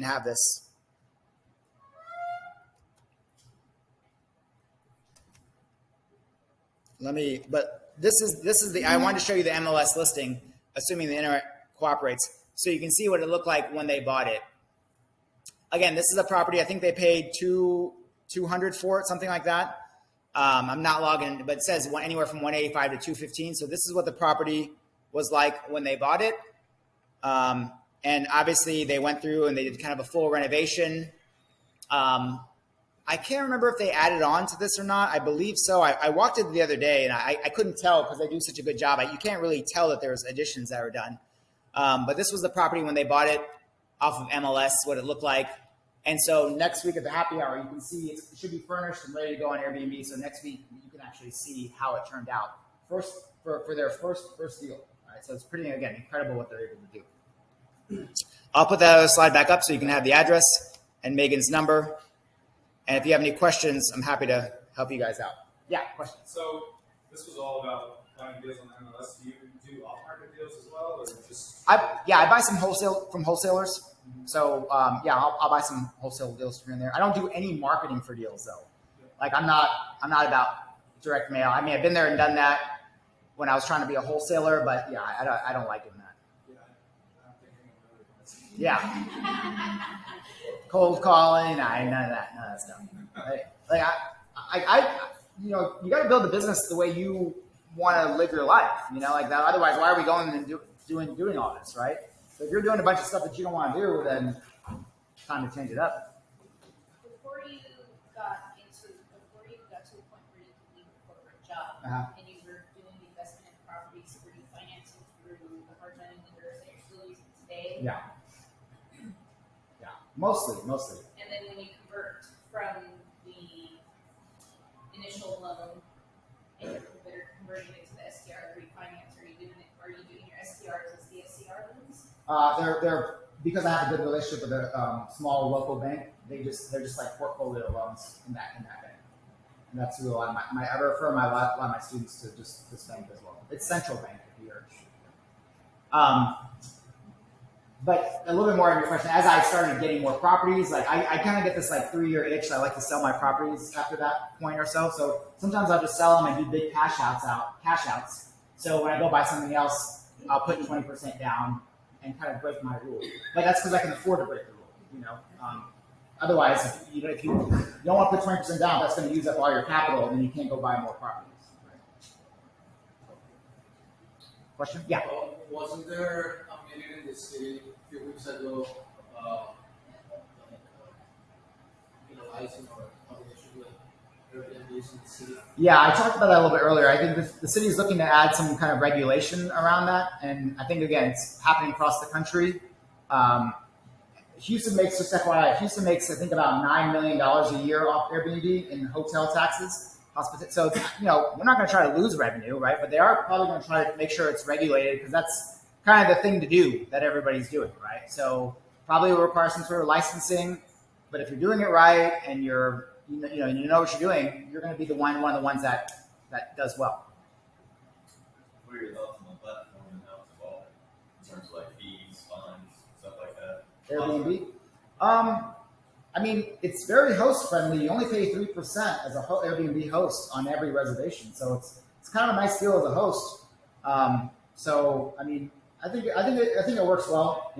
have this. But this is I wanted to show you the MLS listing, assuming the internet cooperates, so you can see what it looked like when they bought it. Again, this is a property, I think they paid $200 for it, something like that. I'm not logging, but it says anywhere from $185 to $215. So this is what the property was like when they bought it. And obviously they went through and they did kind of a full renovation. I can't remember if they added on to this or not. I believe so. I walked it the other day and I couldn't tell because they do such a good job. You can't really tell that there's additions that were done. But this was the property when they bought it off of MLS, what it looked like. And so next week at the happy hour, you can see it should be furnished and ready to go on Airbnb. So next week you can actually see how it turned out for their first deal. All right, so it's pretty, again, incredible what they're able to do. I'll put that other slide back up so you can have the address and Megan's number. And if you have any questions, I'm happy to help you guys out. Yeah, questions? So this was all about buying deals on MLS. Do you do off-market deals as well, or just? I buy some wholesale from wholesalers. So I'll buy some wholesale deals here and there. I don't do any marketing for deals though. Like I'm not about direct mail. I mean, I've been there and done that when I was trying to be a wholesaler, but yeah, I don't like doing that. Yeah. Cold calling, none of that stuff. Right? Like you got to build the business the way you want to live your life. Like that. Otherwise, why are we going and doing all this, right? So if you're doing a bunch of stuff that you don't want to do, then it's time to change it up. Before you got to a point where you could leave a corporate job and you were doing the investment in properties, were you financing through the hard money lenders that you're still using today? Yeah. Mostly. And then when you convert from the initial loan and you're converting it to the STR refinance, are you doing your STRs as the SCR loans? They're because I have a good relationship with a small local bank. They're just like portfolio loans in that bank, and that's who I refer a lot of my students to just this bank as well. It's Central Bank if you're interested. But a little bit more of your question. As I started getting more properties, like I kind of get this like 3-year itch. I like to sell my properties after that point or so. So sometimes I'll just sell them and do big cash outs. So when I go buy something else, I'll put 20% down and kind of break my rule. But that's because I can afford to break the rule. Otherwise, if you don't want to put 20% down, that's going to use up all your capital, and then you can't go buy more properties. Right? Question? Yeah. Wasn't there a meeting in the city a few weeks ago, penalizing or combination with Airbnbs in the city? Yeah, I talked about that a little bit earlier. I think the city is looking to add some kind of regulation around that, and I think again it's happening across the country. Houston makes, just FYI, I think about $9 million a year off Airbnb in hotel taxes. So we're not going to try to lose revenue, right? But they are probably going to try to make sure it's regulated because that's kind of the thing to do that everybody's doing, right? So probably will require some sort of licensing, but if you're doing it right and you know what you're doing, you're going to be one of the ones that does well. What are your thoughts on the platform and how it's evolving in terms of like fees, fines, stuff like that? Airbnb? I mean, it's very host friendly. You only pay 3% as a Airbnb host on every reservation, so it's kind of a nice deal as a host. So I mean, I think it works well.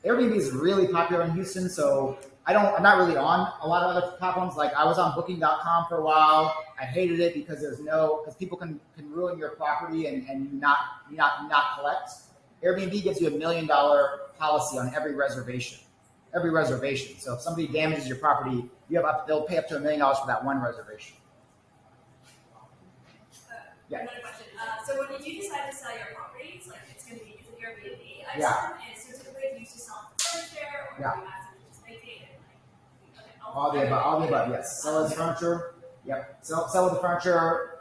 Airbnb is really popular in Houston, so I'm not really on a lot of other platforms. Like I was on Booking.com for a while. I hated it because because people can ruin your property and you not collect. Airbnb gives you $1 million policy on every reservation. So if somebody damages your property, they'll pay up to $1 million for that one reservation. Yeah. Another question. So when you do decide to sell your properties, like it's going to be using Airbnb, I Yeah. assume, and so typically do you just sell it for share or Yeah. do you ask them to just maintain it? All the above, yes. Sell as furniture. Yep. Sell the furniture.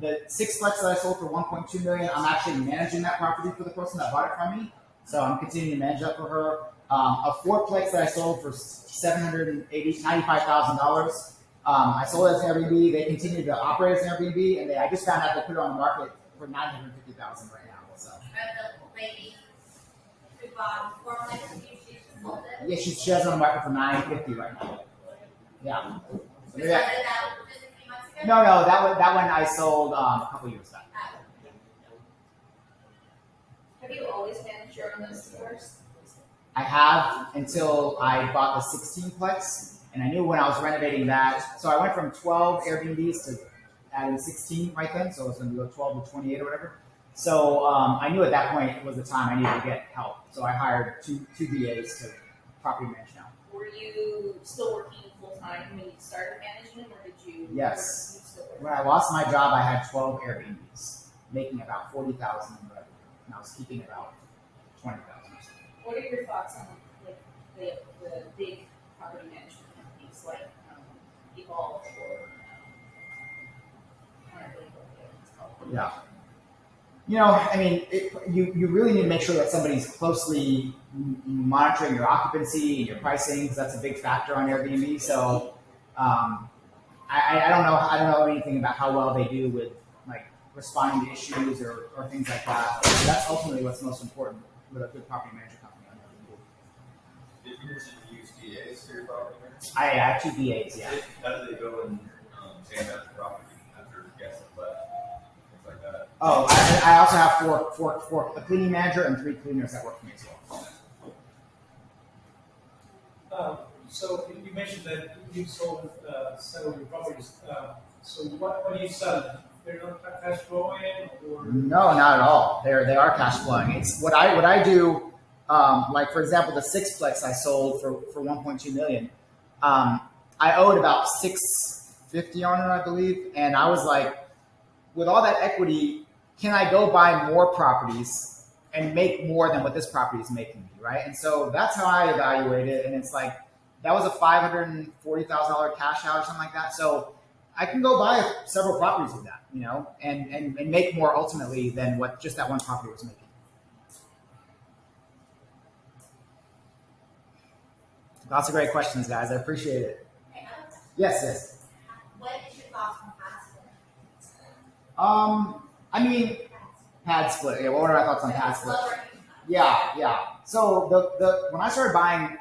The sixplex that I sold for 1.2 million, I'm actually managing that property for the person that bought it from me. So I'm continuing to manage that for her. A fourplex that I sold for $95,000. I sold it as an Airbnb. They continue to operate as an Airbnb, and I just found out they put it on the market for $950,000 right now. So The lady who bought four places, she sold it. yeah, she has it on the market for $950 right now. Yeah. So You maybe started that just a few months ago? no, that one I sold a couple years back. Have you always managed your own stores? I have until I bought the 16plex, and I knew when I was renovating that. So I went from 12 Airbnbs to adding 16 right then, so it was going to go 12 to 28 or whatever. So I knew at that point it was the time I needed to get help. So I hired two VAs to property manage now. Were you still working full time when you started management, or did you? Yes. You still work? When I lost my job, I had 12 Airbnbs, making about $40,000 in revenue, and I was keeping about $20,000. What are your thoughts on like the big property management companies like Evolve or I don't really know what it's called. Yeah. You know, I mean, you really need to make sure that somebody's closely monitoring your occupancy and your pricing, because that's a big factor on Airbnb. So I don't know anything about how well they do with like responding to issues or things like that. So that's ultimately what's most important with a good property management company on Airbnb. Did you mention you use DAs for your property management? I have two VAs, yeah. How do they go and sand out the property after guests have left? Things like that. Oh, I also have four a cleaning manager and 3 cleaners that work for me as well. So you mentioned that you sold several of your properties. So what do you sell? They're not cash flowing, or No, not at all. They are cash flowing. It's what I do. Like for example, the sixplex I sold for 1.2 million. I owed about $650 on it, I believe, and I was like, with all that equity, can I go buy more properties and make more than what this property is making me, right? And so that's how I evaluate it. And it's like that was a $540,000 cash out or something like that. So I can go buy several properties with that, you know, and make more ultimately than what just that one property was making. Lots of great questions, guys. I appreciate it. Yes. What is your thoughts on I mean, pad split. Yeah, what are my thoughts on pad split? Yeah. So the when I started buying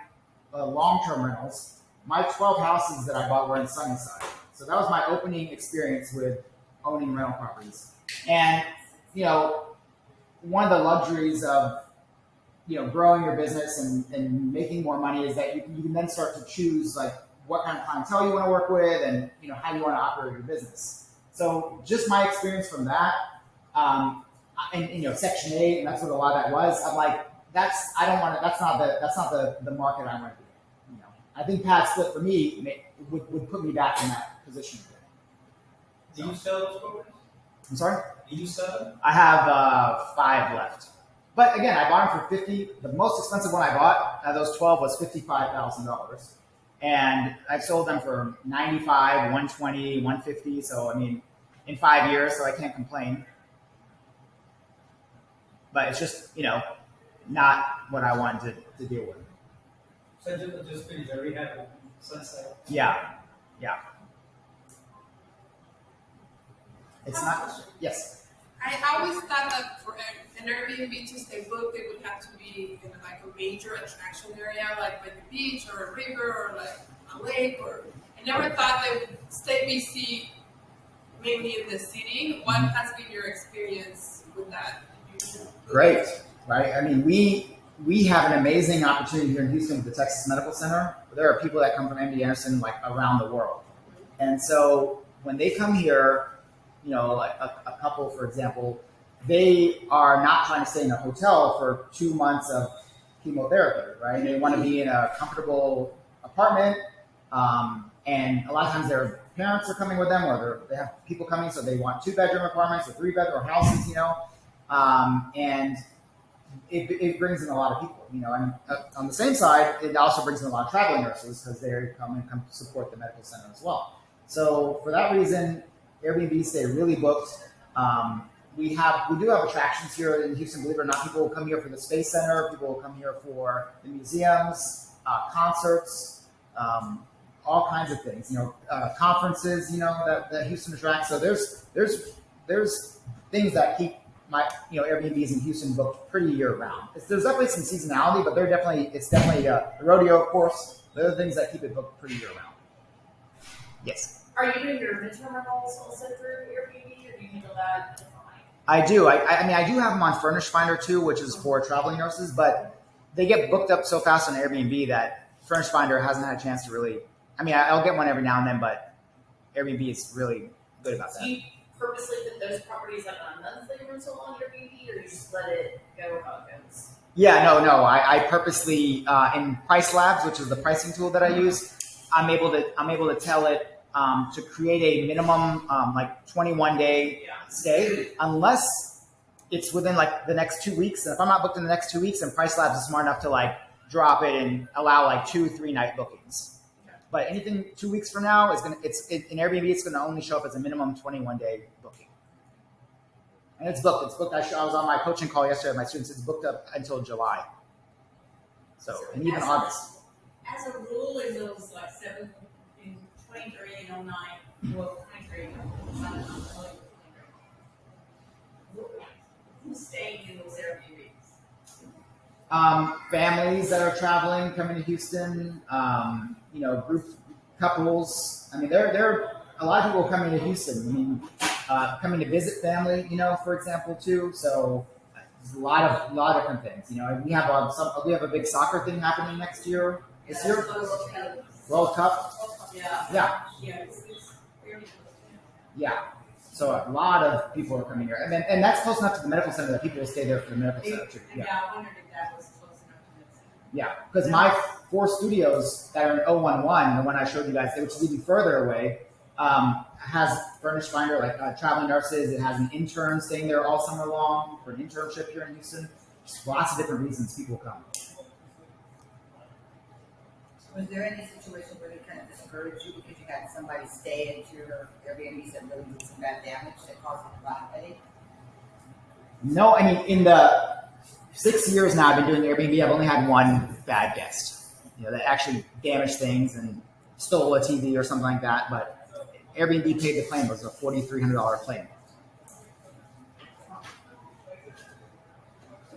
long-term rentals, my 12 houses that I bought were in Sunnyside. So that was my opening experience with owning rental properties. And, you know, one of the luxuries of, you know, growing your business and making more money is that you can then start to choose like what kind of clientele you want to work with and, you know, how you want to operate your business. So just my experience from that, and you know, Section 8, and that's what a lot of that was. I'm like, that's not the market I want to be in. You know, I think pad split for me would put me back in that position. do you sell those properties? I'm sorry? Do you sell them? I have 5 left. But again, I bought them for $50. The most expensive one I bought out of those 12 was $55,000. And I've sold them for $95, $120, $150. So, I mean, in 5 years, so I can't complain. But it's just, you know, not what I wanted to deal with. So just finished a rehab in Sunset. Yeah. It's not, yes. I always thought that for an Airbnb to stay booked, it would have to be in like a major attraction area, like by the beach or a river or like a lake. Or I never thought they would stay busy, mainly in the city. What has been your experience with that? Great, right? I mean, we have an amazing opportunity here in Houston with the Texas Medical Center. There are people that come from MD Anderson like around the world. And so when they come here, you know, like a couple, for example, they are not trying to stay in a hotel for 2 months of chemotherapy, right? They want to be in a comfortable apartment. And a lot of times their parents are coming with them, or they have people coming, so they want 2-bedroom apartments or 3-bedroom houses, you know. And it brings in a lot of people, you know. And on the same side, it also brings in a lot of traveling nurses because they come support the medical center as well. So for that reason, Airbnb stay really booked. We do have attractions here in Houston. Believe it or not, people will come here for the Space Center. People will come here for the museums, concerts, all kinds of things. Conferences. That Houston attracts. So there's things that keep my Airbnbs in Houston booked pretty year round. There's definitely some seasonality, but it's definitely the rodeo, of course. They're the things that keep it booked pretty year round. Yes. Are you doing your midterm rentals also through Airbnb, or do you handle that differently? I do. I do have them on Furnish Finder too, which is for traveling nurses, but they get booked up so fast on Airbnb that Furnish Finder hasn't had a chance to really. I'll get one every now and then, but Airbnb is really good about that. Do you purposely put those properties on a monthly rental on Airbnb, or you just let it go how it goes? Yeah, no. I purposely in Price Labs, which is the pricing tool that I use, I'm able to tell it to create a minimum 21-day stay, unless it's within the next 2 weeks. And if I'm not booked in the next 2 weeks, then Price Labs is smart enough to drop it and allow 2-3 night bookings. Okay. But anything 2 weeks from now in Airbnb, it's gonna only show up as a minimum 21-day booking. And it's booked. It's booked. I was on my coaching call yesterday with my students. It's booked up until July. So and even August. As a rule, in those in 23 and 09, well, 23, who's staying in those Airbnbs? Families that are traveling, coming to Houston, group couples. There are a lot of people coming to Houston. Coming to visit family, for example, too. So there's a lot of different things. We have a big soccer thing happening next year. This year, World Cup. Yeah. So a lot of people are coming here, and that's close enough to the medical center that people will stay there for the medical center too. Yeah, I wondered if that was close enough to the center. Yeah, because my 4 studios that are in 011, the one I showed you guys, which is even further away, has Furnish Finder, traveling nurses. It has an intern staying there all summer long for an internship here in Houston. Just lots of different reasons people come. Was there any situation where they kind of discouraged you because you had somebody stay at your Airbnbs that really did some bad damage that caused you a lot of headache? No, in the 6 years now I've been doing Airbnb, I've only had one bad guest. That actually damaged things and stole a TV or something like that. But Airbnb paid the claim. It was a $4,300 claim.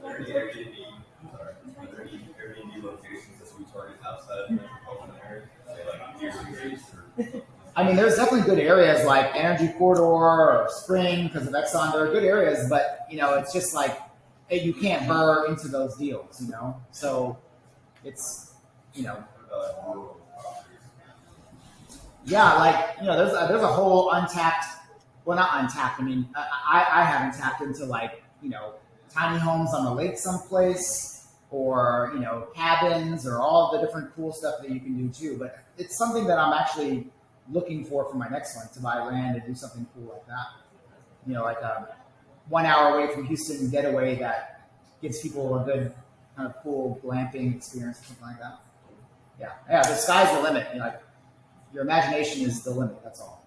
Are there any Airbnb locations that we target outside of the metropolitan area? There's definitely good areas like Energy Corridor or Spring because of Exxon. There are good areas, but it's just you can't burr into those deals, So it's yeah, there's a whole untapped. Well, not untapped. I haven't tapped into tiny homes on the lake someplace, or cabins, or all the different cool stuff that you can do too. But it's something that I'm actually looking for my next one, to buy land and do something cool like that. Like a 1 hour away from Houston getaway that gives people a good kind of cool glamping experience or something like that. Yeah. The sky's the limit. Your imagination is the limit. That's all.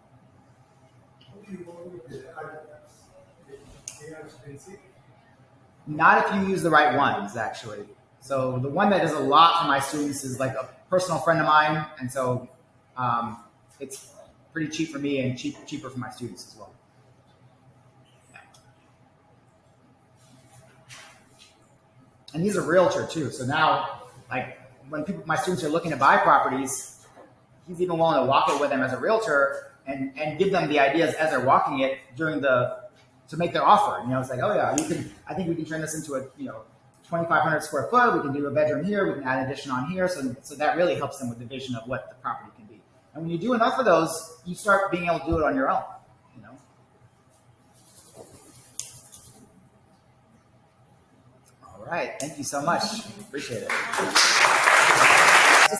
Not if you use the right ones, actually. So the one that does a lot for my students is a personal friend of mine, and so it's pretty cheap for me and cheaper for my students as well. Yeah. And he's a realtor too. So now, when my students are looking to buy properties, he's even willing to walk it with them as a realtor and give them the ideas as they're walking it to make their offer. It's oh yeah, I think we can turn this into a 2,500 square foot. We can do a bedroom here. We can add an addition on here. So that really helps them with the vision of what the property can be. And when you do enough of those, you start being able to do it on your own. All right. Thank you so much. Appreciate it.